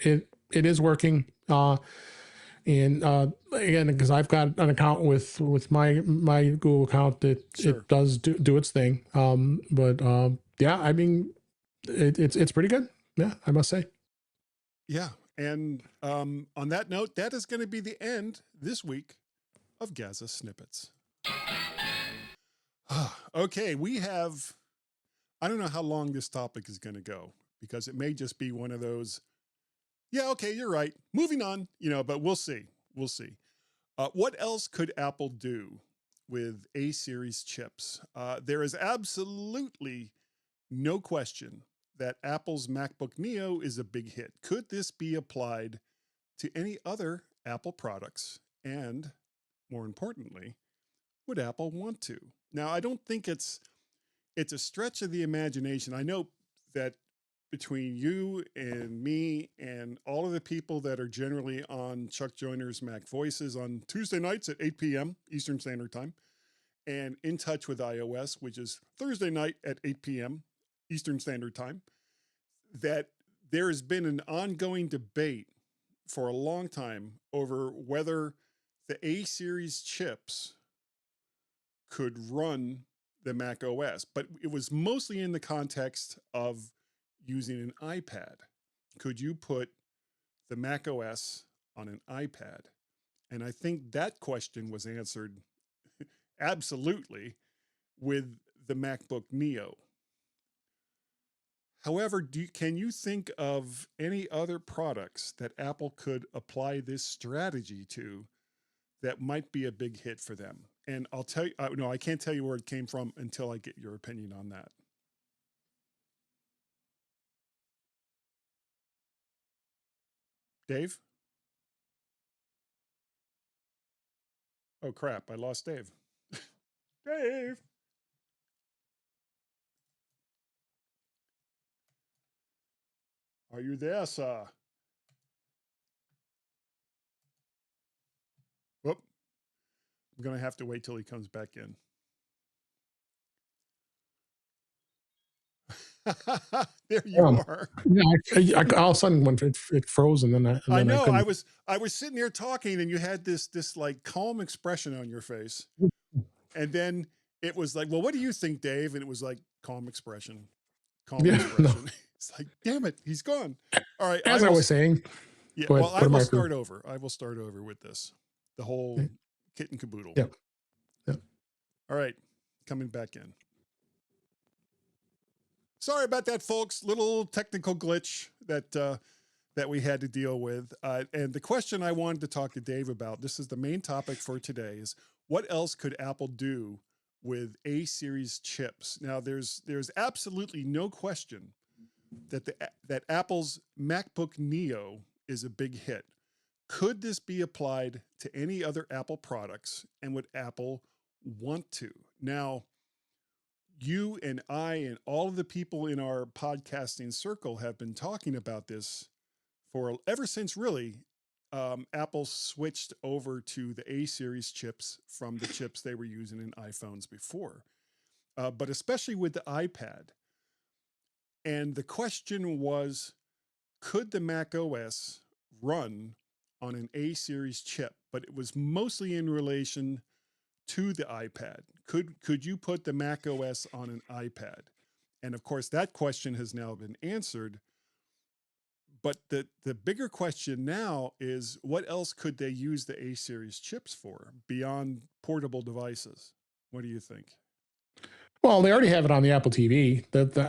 it is working. And again, because I've got an account with my Google account, it does do its thing. Yeah, I mean, it's pretty good. Yeah, I must say. Yeah, and on that note, that is going to be the end this week of Gaza Snippets. Okay, we have. I don't know how long this topic is going to go, because it may just be one of those. Yeah, okay, you're right. Moving on, but we'll see. We'll see. What else could Apple do with A-series chips? There is absolutely no question that Apple's MacBook Neo is a big hit. Could this be applied to any other Apple products? And more importantly, would Apple want to? Now, I don't think it's a stretch of the imagination. I know that between you and me and all of the people that are generally on Chuck Joyner's Mac Voices on Tuesday nights at 8 p.m. Eastern Standard Time, and In Touch with iOS, which is Thursday night at 8 p.m. Eastern Standard Time, that there has been an ongoing debate for a long time over whether the A-series chips could run the Mac OS, but it was mostly in the context of using an iPad. Could you put the Mac OS on an iPad? And I think that question was answered absolutely with the MacBook Neo. However, can you think of any other products that Apple could apply this strategy to that might be a big hit for them? And I'll tell you, no, I can't tell you where it came from until I get your opinion on that. Dave? Oh, crap. I lost Dave. Dave. Are you there, sir? Whoop. I'm going to have to wait till he comes back in. There you are. Yeah, all of a sudden when it froze, and then I know. I was sitting here talking, and you had this like calm expression on your face, and then it was like, "Well, what do you think, Dave?" And it was like calm expression, calm expression. No. It's like, damn it, he's gone. All right. As I was saying, yeah. Well, I will start over. I will start over with this, the whole kit and caboodle. Yep. Yep. All right, coming back in. Sorry about that, folks. Little technical glitch that we had to deal with. And the question I wanted to talk to Dave about, this is the main topic for today, is what else could Apple do with A-series chips? Now, there's absolutely no question that Apple's MacBook Neo is a big hit. Could this be applied to any other Apple products, and would Apple want to? Now, you and I and all of the people in our podcasting circle have been talking about this for ever since really Apple switched over to the A-series chips from the chips they were using in iPhones before, but especially with the iPad. And the question was, could the Mac OS run on an A-series chip? But it was mostly in relation to the iPad. Could you put the Mac OS on an iPad? And of course, that question has now been answered. But the bigger question now is, what else could they use the A-series chips for beyond portable devices? What do you think? Well, they already have it on the Apple TV.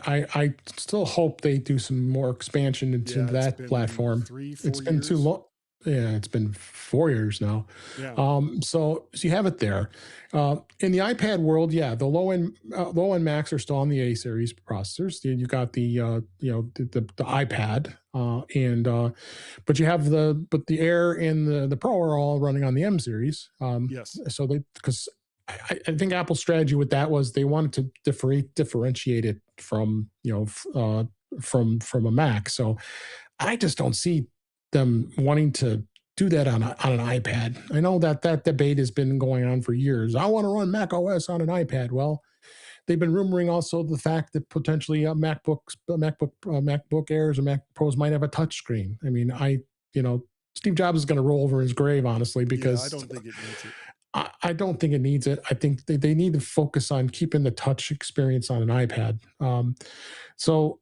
I still hope they do some more expansion into that platform. 3-4 it's been years. Too long. Yeah, it's been 4 years now. Yeah. So you have it there. In the iPad world, yeah, the low end Macs are still on the A series processors. You got the iPad, but you have the Air and the Pro are all running on the M series. Yes. So because I think Apple's strategy with that was they wanted to differentiate it from from a Mac. So I just don't see them wanting to do that on an iPad. I know that debate has been going on for years. I want to run Mac OS on an iPad. Well, they've been rumoring also the fact that potentially MacBook Airs or Mac Pros might have a touch screen. I mean, Steve Jobs is going to roll over his grave, honestly, because I don't think it needs it. I don't think it needs it. I think they need to focus on keeping the touch experience on an iPad. So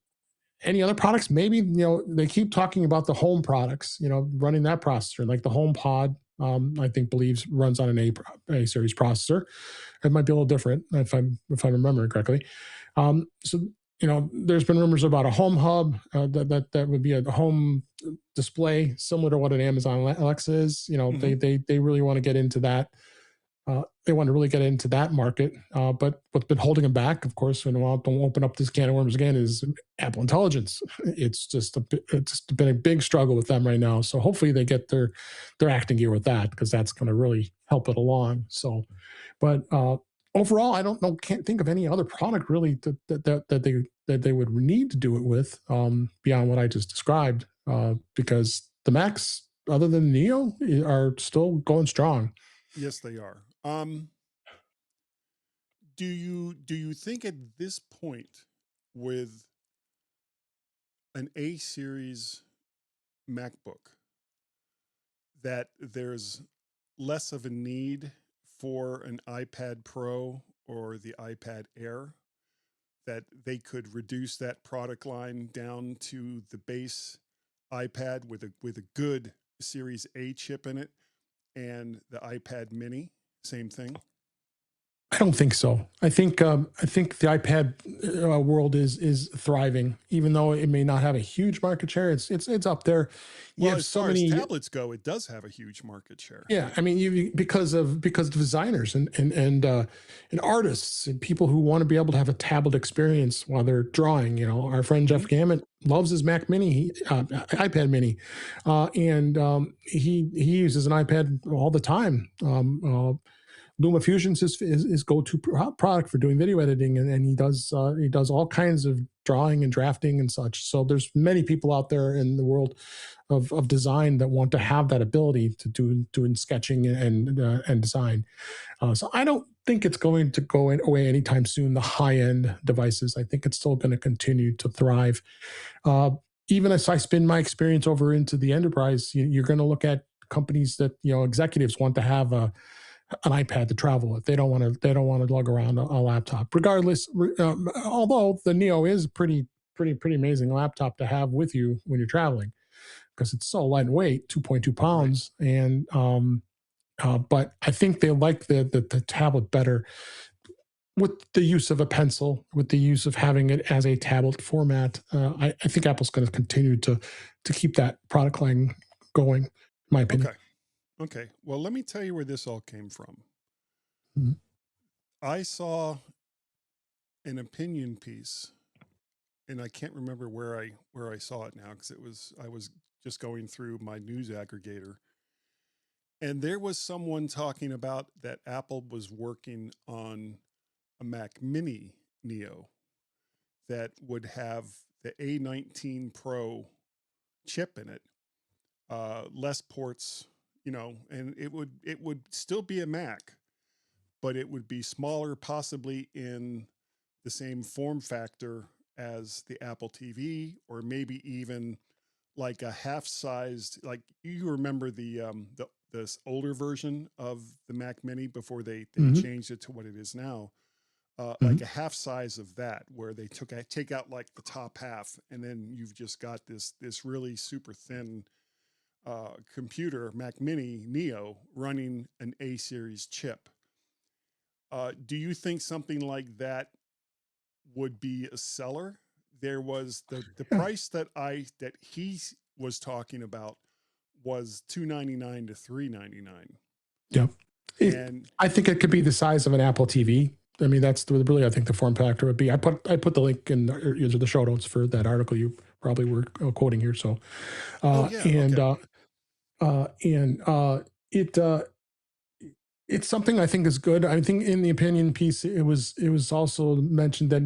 any other products? Maybe, they keep talking about the home products, running that processor, like the HomePod, I think runs on an A series processor. It might be a little different if I'm remembering correctly. So, there's been rumors about a home hub that would be a home display similar to what an Amazon Alexa is. They really want to get into that. They want to really get into that market. But what's been holding them back, of course, and don't open up this can of worms again, is Apple Intelligence. It's been a big struggle with them right now. So hopefully they get their acting gear with that, because that's going to really help it along. So, but overall, can't think of any other product really that they would need to do it with beyond what I just described, because the Macs, other than Neo, are still going strong. Yes, they are. Do you think at this point, with an A series MacBook, that there's less of a need for an iPad Pro or the iPad Air, that they could reduce that product line down to the base iPad with a good Series A chip in it, and the iPad Mini, same thing? I don't think so. I think the iPad world is thriving, even though it may not have a huge market share. It's up there. Well, as far as tablets go, it does have a huge market share. Yeah, I mean, because of designers and artists and people who want to be able to have a tablet experience while they're drawing. Our friend Jeff Gamet loves his Mac Mini, iPad Mini, and he uses an iPad all the time. LumaFusion's his go-to product for doing video editing, and he does all kinds of drawing and drafting and such. So there's many people out there in the world of design that want to have that ability to doing sketching and design. So I don't think it's going to go away anytime soon. The high-end devices, I think it's still going to continue to thrive. Uh, Even as I spin my experience over into the enterprise, you're going to look at companies that executives want to have an iPad to travel with. They don't want to lug around a laptop, regardless. Although the Neo is pretty amazing laptop to have with you when you're traveling, because it's so lightweight, 2.2 pounds, right. And but I think they like the tablet better with the use of a pencil, with the use of having it as a tablet format. I think Apple's going to continue to keep that product line going, in my opinion. Okay. Well, let me tell you where this all came from. Mm-hmm. I saw an opinion piece, and I can't remember where I saw it now, because I was just going through my news aggregator, and there was someone talking about that Apple was working on a Mac Mini Neo that would have the A19 Pro chip in it, less ports, and it would still be a Mac, but it would be smaller, possibly in the same form factor as the Apple TV, or maybe even like a half-sized, like you remember this older version of the Mac Mini before they Mm-hmm. changed it to what it is now. Like a half size of that, where they take out like the top half, and then you've just got this really super thin computer, Mac Mini Neo, running an A series chip. Do you think something like that would be a seller? There was the price that he was talking about was $299 to $399. Yeah, and I think it could be the size of an Apple TV. I mean, that's really, I think, the form factor would be. I put the link in the show notes for that article you probably were quoting here. So, it's something I think is good. I think in the opinion piece, it was also mentioned that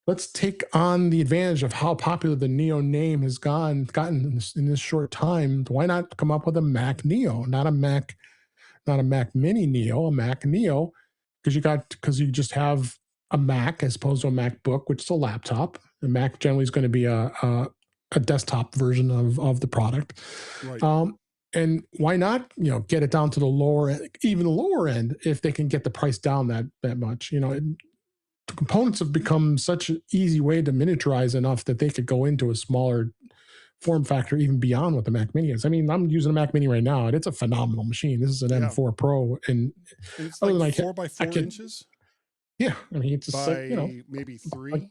let's take on the advantage of how popular the Neo name has gotten in this short time. Why not come up with a Mac Neo, not a Mac Mini Neo, a Mac Neo, because you just have a Mac as opposed to a MacBook, which is a laptop. The Mac generally is going to be a desktop version of the product. Right. And why not, get it down to the lower end, if they can get the price down that much. The components have become such an easy way to miniaturize enough that they could go into a smaller form factor, even beyond what the Mac Mini is. I mean, I'm using a Mac Mini right now, and it's a phenomenal machine. This is an M4 Pro, and it's like 4 by 4 inches. Yeah, I mean, it's just by maybe 3 like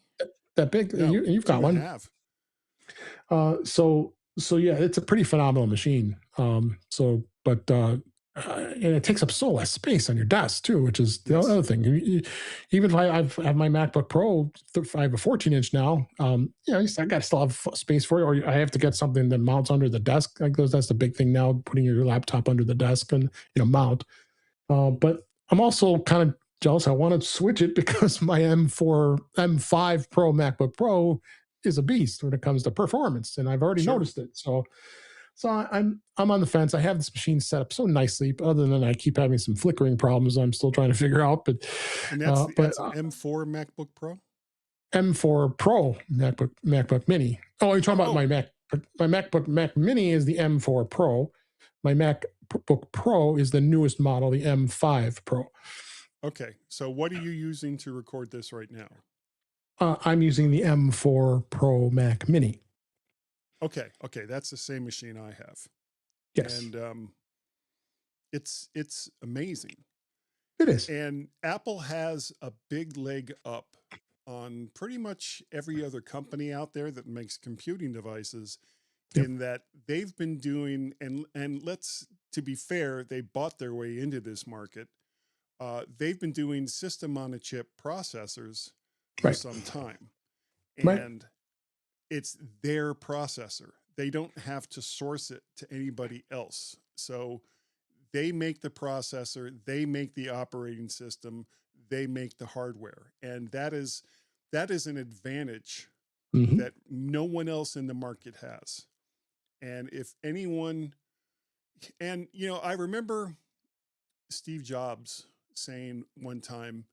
that big. No, you've got one. So yeah, it's a pretty phenomenal machine. And it takes up so less space on your desk too, which is the other thing. Even if I have my MacBook Pro, I have a 14-inch now. I still have space for it, or I have to get something that mounts under the desk. Like that's the big thing now, putting your laptop under the desk and mount. But I'm also kind of jealous. I want to switch it because my M5 Pro MacBook Pro is a beast when it comes to performance, and I've already noticed it. So I'm on the fence. I have this machine set up so nicely, but other than I keep having some flickering problems I'm still trying to figure out. But that's an M4 MacBook Pro? M4 Pro MacBook Mini. Oh, you're talking about my MacBook Mac Mini is the M4 Pro. My MacBook Pro is the newest model, the M5 Pro. Okay, so what are you using to record this right now? I'm using the M4 Pro Mac Mini. Okay, that's the same machine I have. Yes, and it's amazing. It is, and Apple has a big leg up on pretty much every other company out there that makes computing devices. Yep. In that they've been doing, and to be fair, they bought their way into this market. They've been doing system on a chip processors for some time, and it's their processor. They don't have to source it to anybody else. So they make the processor, they make the operating system, they make the hardware, and that is an advantage Hmm. that no one else in the market has. And if anyone, and I remember Steve Jobs saying one time,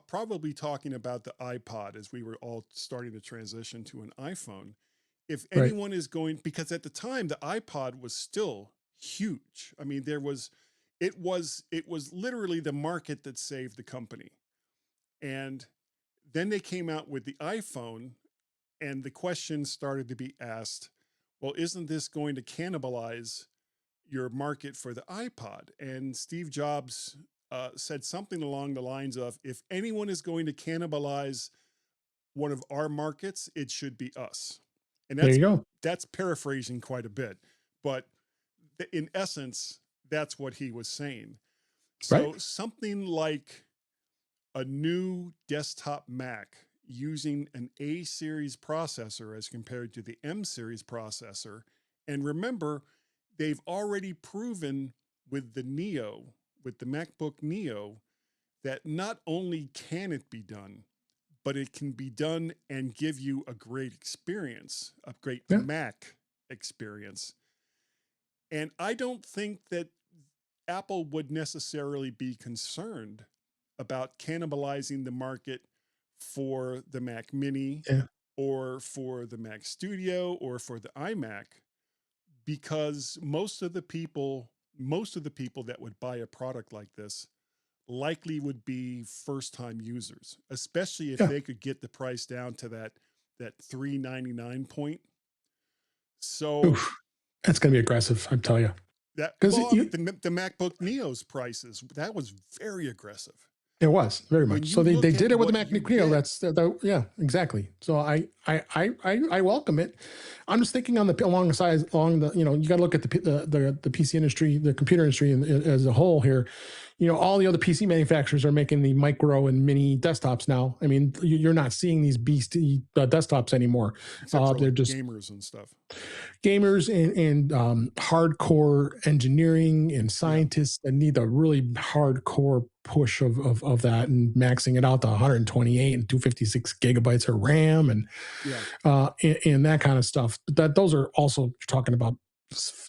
probably talking about the iPod as we were all starting to transition to an iPhone. If Right. anyone is going, because at the time the iPod was still huge. I mean, it was literally the market that saved the company. And then they came out with the iPhone, and the question started to be asked, well, isn't this going to cannibalize your market for the iPod? And Steve Jobs said something along the lines of, if anyone is going to cannibalize one of our markets, it should be us. And There you go. that's paraphrasing quite a bit, but in essence, that's what he was saying. Right. So something like a new desktop Mac using an A series processor as compared to the M series processor. And remember, they've already proven with the Neo, with the MacBook Neo, that not only can it be done, but it can be done and give you a great experience, a great Yeah. Mac experience. And I don't think that Apple would necessarily be concerned about cannibalizing the market for the Mac Mini Yeah. or for the Mac Studio or for the iMac, because most of the people that would buy a product like this likely would be first-time users, especially if Yeah. they could get the price down to that $399 point. So Oof. That's going to be aggressive, I tell you. that, Because well, the MacBook Neo's prices, that was very aggressive. it was very When much. you So they look at did it with the what Mac you Neo. get, That's yeah, exactly. So I welcome it. I'm just thinking along the, you got to look at the PC industry, the computer industry as a whole here. All the other PC manufacturers are making the micro and mini desktops now. I mean, you're not seeing these beastie desktops anymore. except for They're like just gamers and stuff. gamers and hardcore engineering and Yeah. scientists that need a really hardcore push of that, and maxing it out to 128 and 256 gigabytes of RAM and Yeah. and that kind of stuff. But those are also talking about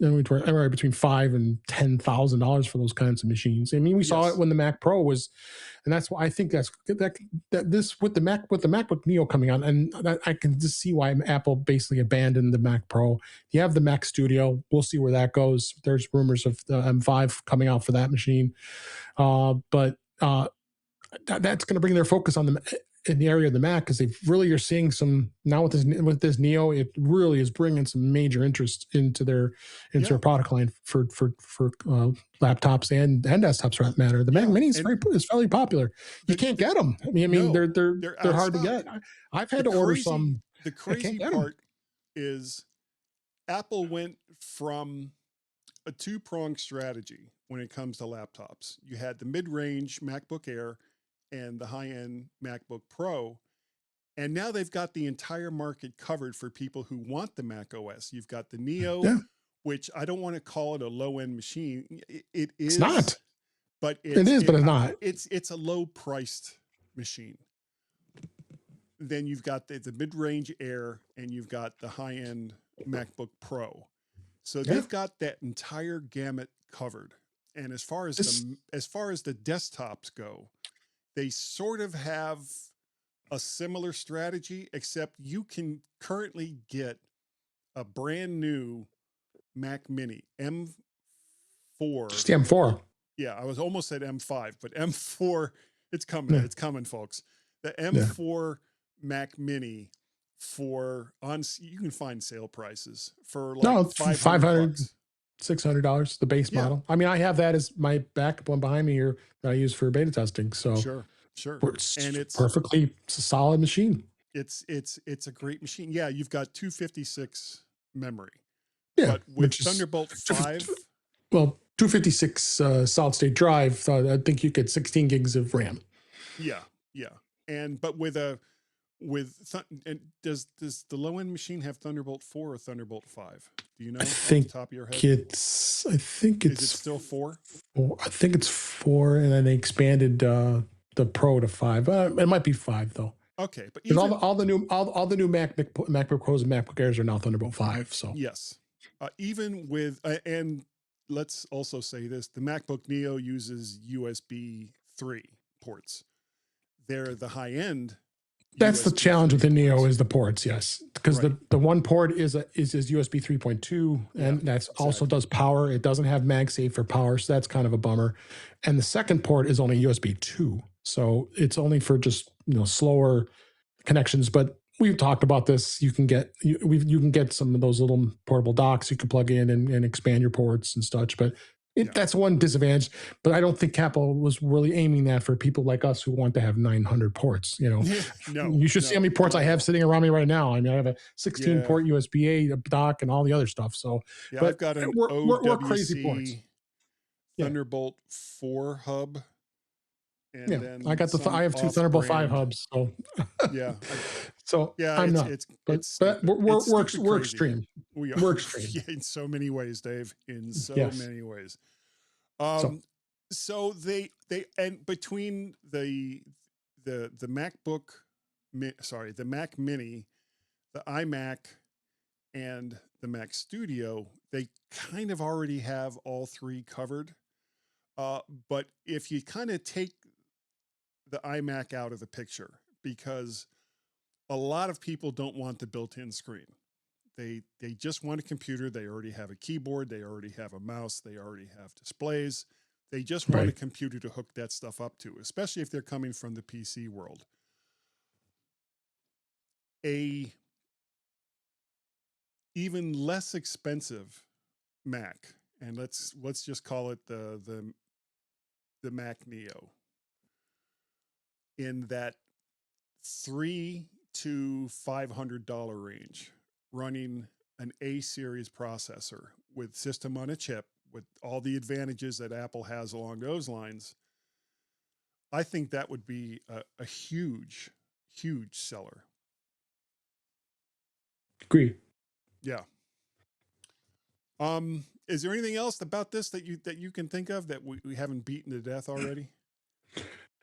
anywhere between $5,000 and $10,000 for those kinds of machines. I mean, we saw it Yes. when the Mac Pro was, and that's why I think that this with the MacBook Neo coming on, and I can just see why Apple basically abandoned the Mac Pro. You have the Mac Studio. We'll see where that goes. There's rumors of the M5 coming out for that machine, but that's going to bring their focus on in the area of the Mac, because they really are seeing some now with this Neo. It really is bringing some major interest into their product line for laptops and desktops for that matter. The Mac Mini is fairly popular. You can't get them. I mean, no, they're out of hard to stock. get. I've had to order some. The I can't crazy get them. part is Apple went from a two-pronged strategy when it comes to laptops. You had the mid-range MacBook Air and the high-end MacBook Pro, and now they've got the entire market covered for people who want the Mac OS. You've got the Neo, Yeah, which I don't want to call it a low-end machine. It is it's not. but It is, but it's not. It's a low-priced machine. Then you've got the mid-range Air and you've got the high-end MacBook Pro. So they've got that entire gamut covered. And as far as the desktops go, they sort of have a similar strategy, except you can currently get a brand new Mac Mini M4. Just the M4. Yeah, I was almost at M5, but M4, it's coming. Yeah. It's coming, folks. The M4 Mac Mini you can find sale prices for like $500. $600, the base model. I mean, I have that as my backup one behind me here that I use for beta testing. So Sure. And it's perfectly solid machine. It's a great machine. Yeah, you've got 256 memory. Yeah, but with Thunderbolt 5, well, 256 solid state drive. I think you get 16 gigs of RAM. Yeah. But with a and does the low end machine have Thunderbolt 4 or Thunderbolt 5? Do you know I off the think top of your head? I think Is it it's still 4? I think it's 4, and then they expanded the Pro to 5. It might be 5 though. Okay, but Because even all the new MacBook Pros and MacBook Airs are now Thunderbolt 5. So yes, even with and let's also say this: the MacBook Neo uses USB 3 ports. They're the high end. that's the challenge with the Neo ports. is the ports, yes, because Right. the one port is USB 3.2, and Yeah, that's also exactly. does power. It doesn't have MagSafe for power, so that's kind of a bummer. And the second port is only USB 2, so it's only for just slower connections. But we've talked about this. You can get you can get some of those little portable docks you can plug in and expand your ports and such. But Yeah. that's one disadvantage. But I don't think Apple was really aiming that for people like us who want to have 900 ports. No, you should see how many ports I have sitting around me right now. I mean, I have a 16 port USB-A dock and all the other stuff. So yeah, but I've got an we're crazy ports. OWC Thunderbolt 4 hub. And Yeah, then I have 2 Thunderbolt 5 hubs. So yeah, so yeah, I'm not. But we're extreme. We're extreme. Yeah, in so many ways, Dave. In so many ways. So they and between the MacBook, the Mac Mini, the iMac, and the Mac Studio, they kind of already have all 3 covered. But if you kind of take the iMac out of the picture, because a lot of people don't want the built-in screen. They just want a computer. They already have a keyboard. They already have a mouse. They already have displays. They just want a computer to hook that stuff up to, especially if they're coming from the PC world. A even less expensive Mac, and let's just call it the Mac Neo, in that $300 to $500 range, running an A series processor with system on a chip, with all the advantages that Apple has along those lines. I think that would be a huge seller. Agree. Yeah. Is there anything else about this that you can think of that we haven't beaten to death already?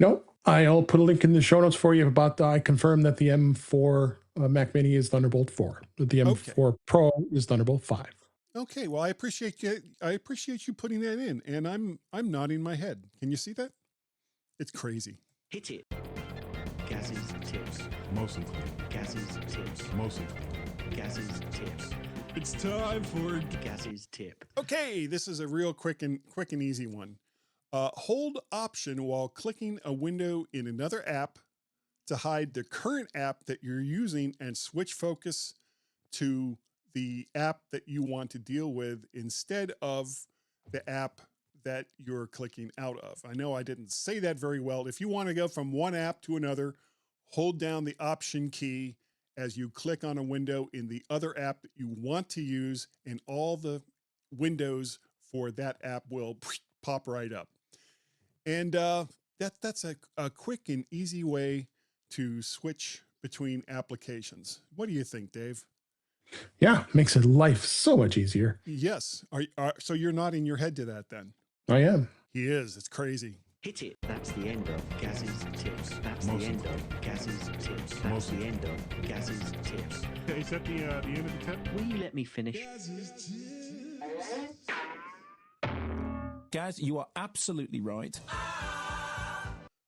No, I'll put a link in the show notes for you about I confirm that the M4 Mac Mini is Thunderbolt 4. The M4 Pro is Thunderbolt 5. Okay, well, I appreciate you putting that in, and I'm nodding my head. Can you see that? It's crazy. Hit it. Gaz's tips. Mostly. Gaz's tips. Mostly. Gaz's tips. It's time for Gaz's tip. Okay, this is a real quick and easy one. Hold Option while clicking a window in another app to hide the current app that you're using and switch focus to the app that you want to deal with instead of the app that you're clicking out of. I know I didn't say that very well. If you want to go from one app to another, hold down the Option key as you click on a window in the other app that you want to use, and all the windows for that app will pop right up. And that's a quick and easy way to switch between applications. What do you think, Dave? Yeah, makes life so much easier. Yes. So you're nodding your head to that then? I am. He is. It's crazy. Hit it. That's the end of Gaz's tips. That's the end of Gaz's tips. That's the end of Gaz's tips. Is that the end of the tip? Will you let me finish? Gaz, you are absolutely right.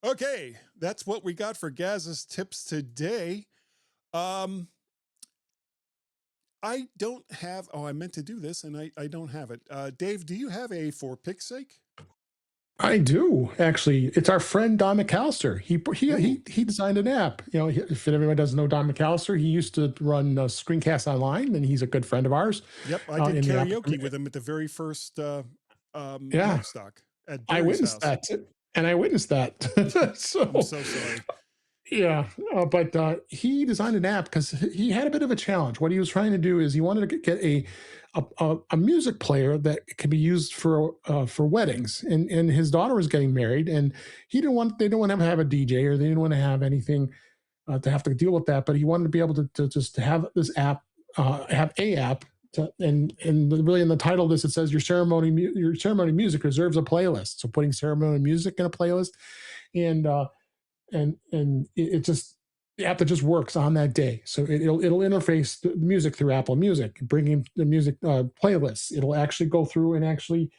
Okay, that's what we got for Gaz's tips today. I don't have, I meant to do this and I don't have it. Dave, do you have a for pick's sake? I do, actually. It's our friend Don McAllister. He designed an app. If everyone doesn't know Don McAllister, he used to run Screencast Online, and he's a good friend of ours. Yep, I did karaoke with him at the very first stock. I witnessed that, and I witnessed that. So, I'm so sorry. Yeah, but he designed an app because he had a bit of a challenge. What he was trying to do is he wanted to get a music player that could be used for weddings, and his daughter was getting married, and they didn't want to have a DJ, or they didn't want to have anything to have to deal with that, but he wanted to be able to just have this app, have a app. And really in the title of this, it says your ceremony music reserves a playlist. So putting ceremony music in a playlist, and it just the app that just works on that day. So it'll interface the music through Apple Music, bringing the music playlists. It'll actually go through and actually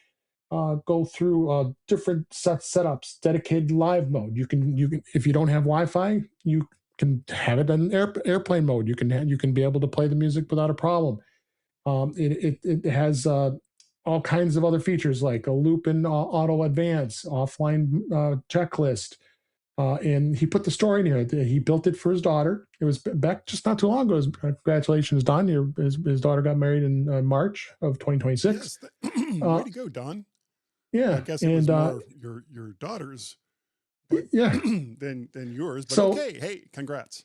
go through different setups, dedicated live mode. You can if you don't have Wi-Fi, you can have it in airplane mode. You can be able to play the music without a problem. It has all kinds of other features like a loop and auto advance, offline checklist. And he put the story in here. He built it for his daughter. It was back just not too long ago. Congratulations, Don. His daughter got married in March of 2026. Yes, way to go, Don. Yeah, I guess it was more your daughter's, but yeah, than yours. But so, okay, hey, congrats.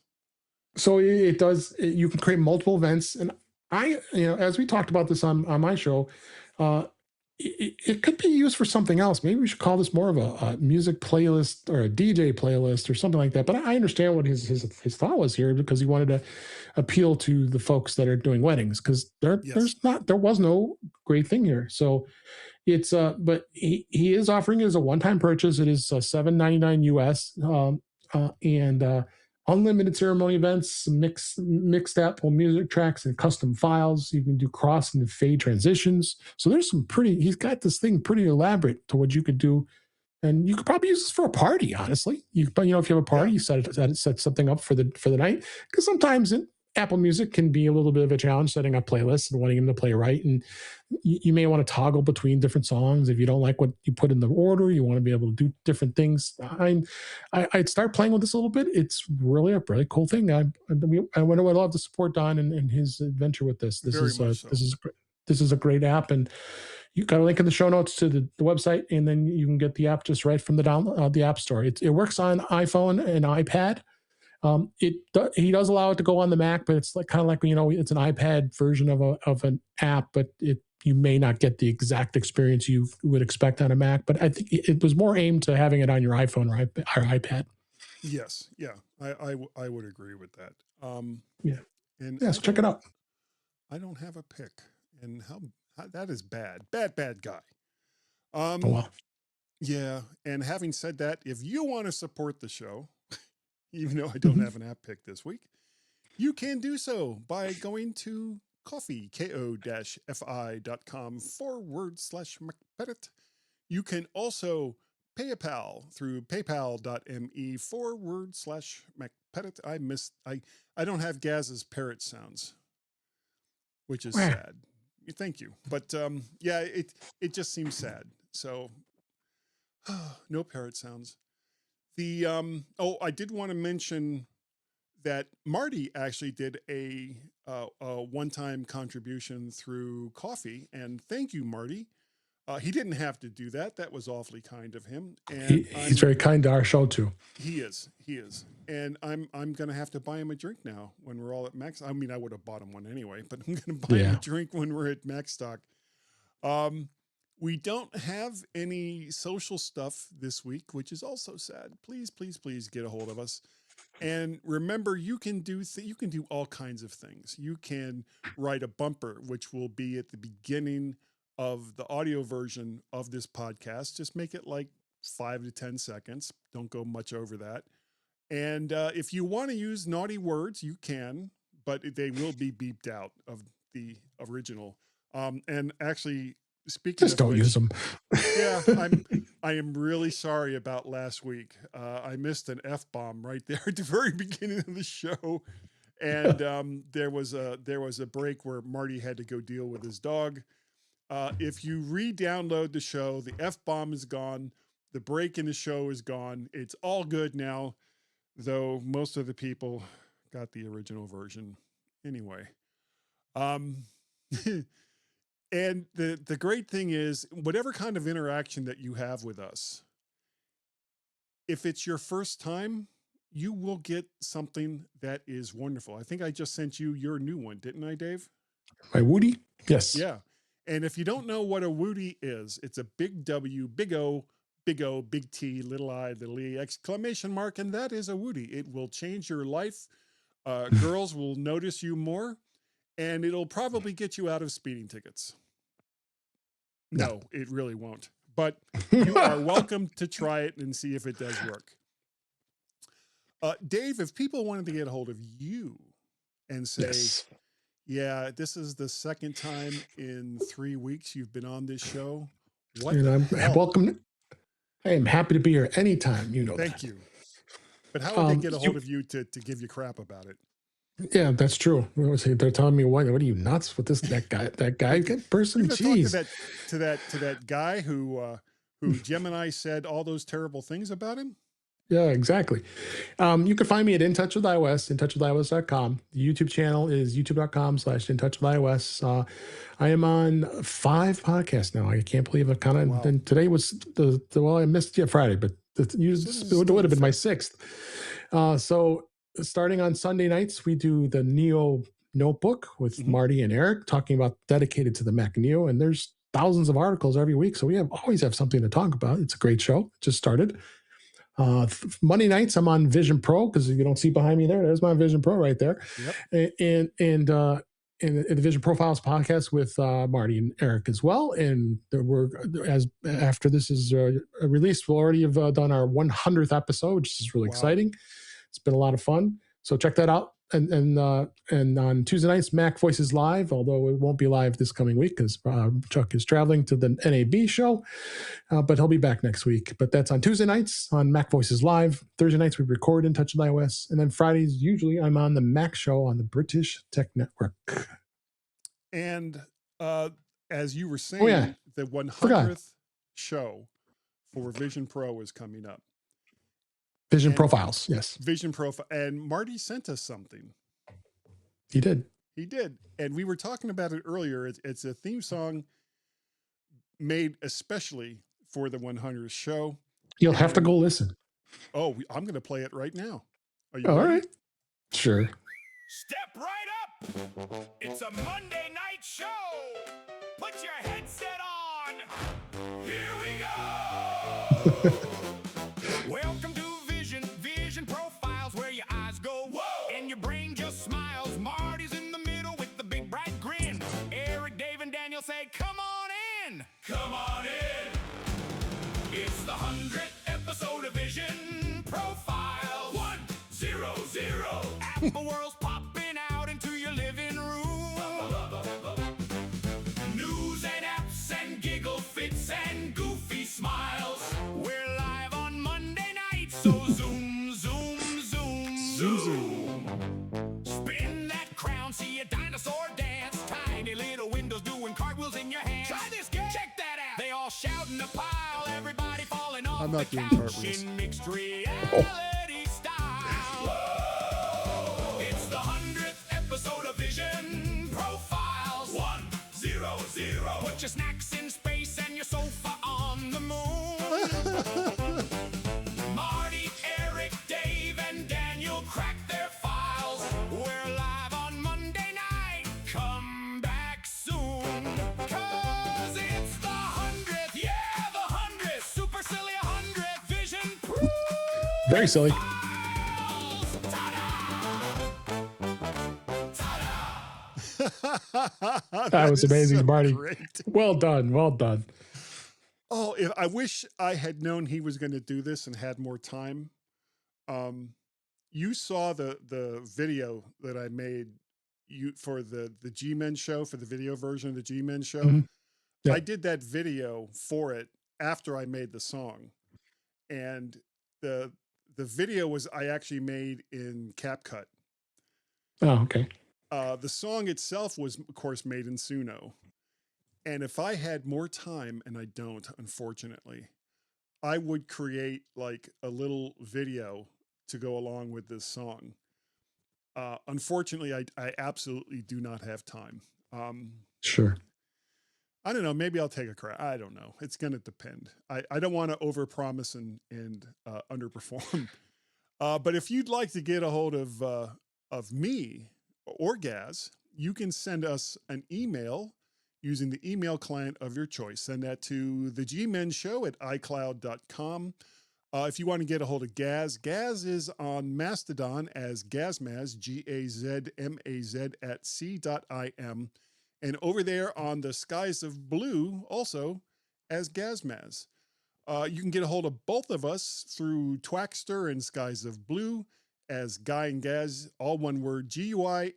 So it does. You can create multiple events, and as we talked about this on my show, it could be used for something else. Maybe we should call this more of a music playlist or a DJ playlist or something like that. But I understand what his thought was here, because he wanted to appeal to the folks that are doing weddings, because there was no great thing here. So it's but he is offering it as a one-time purchase. It is $7.99 US, and unlimited ceremony events, mixed Apple music tracks and custom files. You can do cross and fade transitions. So there's he's got this thing pretty elaborate to what you could do. And you could probably use this for a party, honestly. But if you have a party, you set something up for the night. Because sometimes Apple Music can be a little bit of a challenge setting up playlists and wanting them to play right. And you may want to toggle between different songs. If you don't like what you put in the order, you want to be able to do different things. I'd start playing with this a little bit. It's really a really cool thing. I would love to support Don and his adventure with this. This is a great app, and you got a link in the show notes to the website, and then you can get the app just right from the App Store. It works on iPhone and iPad. He does allow it to go on the Mac, but it's kind of like it's an iPad version of an app, but you may not get the exact experience you would expect on a Mac. But I think it was more aimed to having it on your iPhone or iPad. Yes, yeah, I would agree with that. Yeah, and so check it out. I don't have a pick, and how that is bad guy. Oh well. Yeah, and having said that, if you want to support the show, even though I don't have an app pick this week, you can do so by going to ko-fi.com/McPettit. You can also PayPal through paypal.me/McPettit. I don't have Gaz's parrot sounds, which is sad. Thank you. But yeah, it just seems sad. So no parrot sounds. I did want to mention that Marty actually did a one-time contribution through Ko-fi, and thank you, Marty. He didn't have to do that. That was awfully kind of him. And he's very kind to our show too. He is. And I'm gonna have to buy him a drink now when we're all at Max. I mean, I would have bought him one anyway, but I'm gonna buy him a drink when we're at Max Stock. We don't have any social stuff this week, which is also sad. Please get a hold of us. And remember, you can do all kinds of things. You can write a bumper, which will be at the beginning of the audio version of this podcast. Just make it like 5 to 10 seconds. Don't go much over that. And if you want to use naughty words, you can, but they will be beeped out of the original. And actually, speaking just don't use them. Yeah, I am really sorry about last week. I missed an F-bomb right there at the very beginning of the show. And there was a break where Marty had to go deal with his dog. If you re-download the show, the F-bomb is gone. The break in the show is gone. It's all good now, though most of the people got the original version anyway. And the great thing is, whatever kind of interaction that you have with us, if it's your first time, you will get something that is wonderful. I think I just sent you your new one, didn't I, Dave? My Woody? Yes. Yeah. And if you don't know what a Woody is, it's a big W, big O, big O, big T, little I, little E, exclamation mark, and that is a Woody. It will change your life. Girls will notice you more, and it'll probably get you out of speeding tickets. No, it really won't. But you are welcome to try it and see if it does work. Dave, if people wanted to get a hold of you and say, Yes. yeah, this is the second time in 3 weeks you've been on this show. What And the I'm hell? welcome. I am happy to be here anytime. You know Thank that. you. But how would they get a hold of you to give you crap about it? Yeah, that's true. They're telling me, what are you nuts with that guy person? You're going to talk Jeez. to that guy who Gemini said all those terrible things about him? Yeah, exactly. You can find me at In Touch with iOS, intouchwithios.com. The YouTube channel is youtube.com/intouchwithios. I am on 5 podcasts now. I can't believe it. Wow. And today was I missed Friday, but it would have been my 6th. So starting on Sunday nights, we do the Neo Notebook with Marty and Eric, talking about dedicated to the Mac Neo. And there's thousands of articles every week, so we always have something to talk about. It's a great show. It just started. Monday nights, I'm on Vision Pro, because you don't see behind me there. There's my Vision Pro right there. Yep. And the Vision Profiles podcast with Marty and Eric as well. And after this is released, we'll already have done our 100th episode, which is really exciting. It's been a lot of fun. So check that out. And on Tuesday nights, Mac Voices Live, although it won't be live this coming week because Chuck is traveling to the NAB show, but he'll be back next week. But that's on Tuesday nights on Mac Voices Live. Thursday nights we record In Touch with iOS, and then Fridays usually I'm on the Mac Show on the British Tech Network. And as you were saying, the 100th show for Vision Pro is coming up. Vision Profiles, yes. Vision Profile. And Marty sent us something. He did. He did. And we were talking about it earlier. It's a theme song made especially for the 100th show. You'll have to go listen. Oh, I'm going to play it right now. Are you all ready? Right. Sure. Step right up. It's a Monday night show. Put your headset on. Here we go. Welcome to Vision Profiles, where your eyes go, whoa, and your brain just smiles. Marty's in the middle with the big bright grin. Eric, Dave, and Daniel say, come on in. Come on in. It's the 100th episode of Vision Profiles. 100. Apple World's popping out into your living room. News and apps and giggle fits and goofy smiles. We're live on Monday night, so zoom, zoom, zoom, zoom. Spin that crown, see a dinosaur dance. Tiny little windows doing cartwheels in your hands. Try this game. Check that out. They all shout in a pile. Everybody falling off I'm not the doing couch cartwheels. in mixed reality style. Whoa. It's the 100th episode of Vision Profiles. 100. Put your snacks in space and your sofa on the moon. Marty, Eric, Dave, and Daniel crack their files. We're live on Monday night. Come back soon. Cause it's the 100th. Yeah, the 100th. Super silly 100th Vision Profiles. Very silly. That was amazing, so Marty. Great. Well done. Well done. Oh, I wish I had known he was going to do this and had more time. You saw the video that I made for the GMen show, for the video version of the GMen show. Mm-hmm. Yeah. I did that video for it after I made the song, and the video I actually made in CapCut. Oh, okay. The song itself was, of course, made in Suno. And if I had more time, and I don't, unfortunately, I would create like a little video to go along with this song. Unfortunately, I absolutely do not have time. Sure. I don't know. Maybe I'll take a crack. I don't know. It's going to depend. I don't want to overpromise and underperform. But if you'd like to get a hold of me or Gaz, you can send us an email. using the email client of your choice. Send that to the GMen Show at iCloud.com. If you want to get a hold of Gaz, Gaz is on Mastodon as Gazmaz, Gazmaz at c.im. And over there on the Skies of Blue, also as Gazmaz. You can get a hold of both of us through Twaxter and Skies of Blue as Guy and Gaz, all one word, GUIANDGAZ.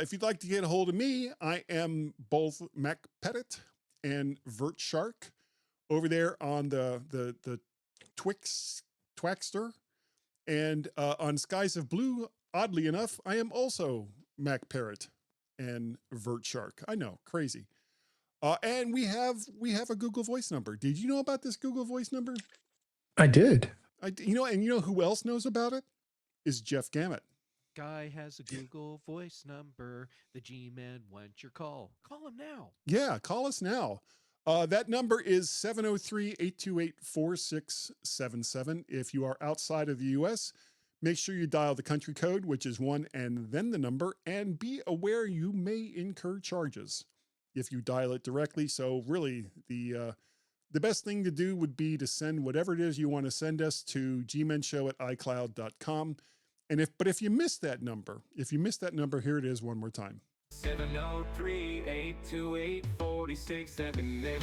If you'd like to get a hold of me, I am both MacPettit and Vert Shark over there on the Twaxter. And on Skies of Blue, oddly enough, I am also MacParrot and Vert Shark. I know, crazy. And we have a Google Voice number. Did you know about this Google Voice number? I did. You know who else knows about it? Is Jeff Gamet. Guy has a Google Voice number. The G-Men want your call. Call him now. Yeah, call us now. That number is 703-828-4677. If you are outside of the U.S., make sure you dial the country code, which is 1 and then the number, and be aware you may incur charges if you dial it directly. So really, the best thing to do would be to send whatever it is you want to send us to gmenshow@icloud.com. And if you missed that number, here it is one more time. 703-828-4678.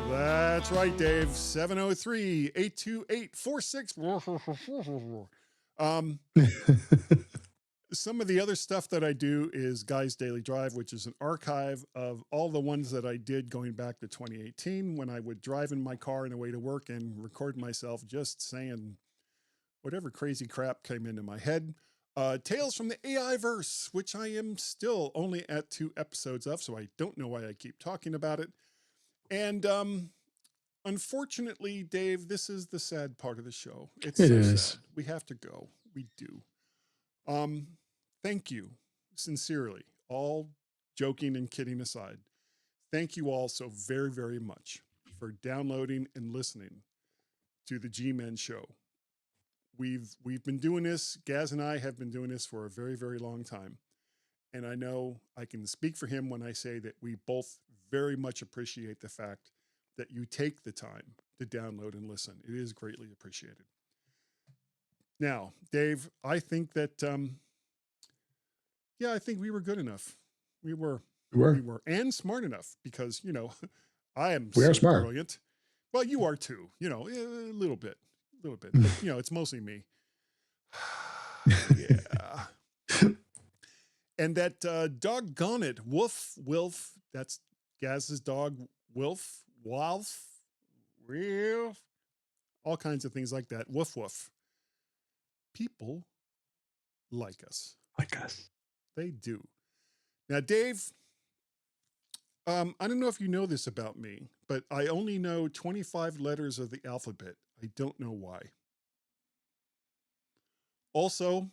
That's right, Dave. 703-828-46. Some of the other stuff that I do is Guy's Daily Drive, which is an archive of all the ones that I did going back to 2018 when I would drive in my car on the way to work and record myself just saying whatever crazy crap came into my head. Tales from the AI verse, which I am still only at 2 episodes of, so I don't know why I keep talking about it. And unfortunately, Dave, this is the sad part of the show. It is. Sad. We have to go. We do. Thank you, sincerely, all joking and kidding aside. Thank you all so very, very much for downloading and listening to the G-Men Show. We've been doing this. Gaz and I have been doing this for a very, very long time. And I know I can speak for him when I say that we both very much appreciate the fact that you take the time to download and listen. It is greatly appreciated. Now, Dave, I think that, I think we were good enough. We were and smart enough because, I am so smart. Brilliant. Well, you are too, a little bit, but it's mostly me. Yeah. And that doggone it, Wolf, that's Gaz's dog, Wolf, all kinds of things like that. Woof. People like us. They do. Now, Dave, I don't know if you know this about me, but I only know 25 letters of the alphabet. I don't know why. Also,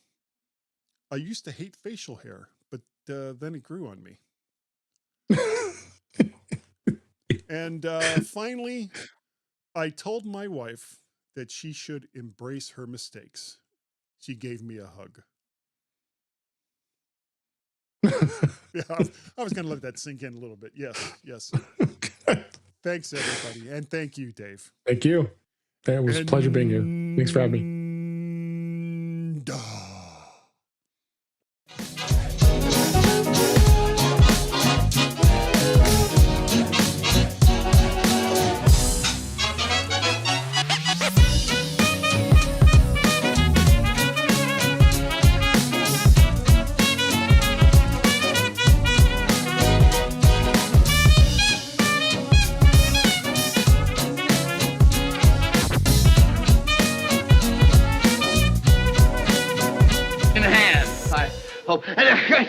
I used to hate facial hair, but then it grew on me. And finally, I told my wife that she should embrace her mistakes. She gave me a hug. Yeah, I was going to let that sink in a little bit. Yes. Thanks, everybody. And thank you, Dave. Thank you. It was a pleasure being here. Thanks for having me.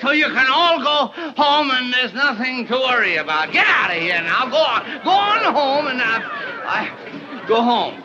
So you can all go home and there's nothing to worry about. Get out of here now. Go on home and go home.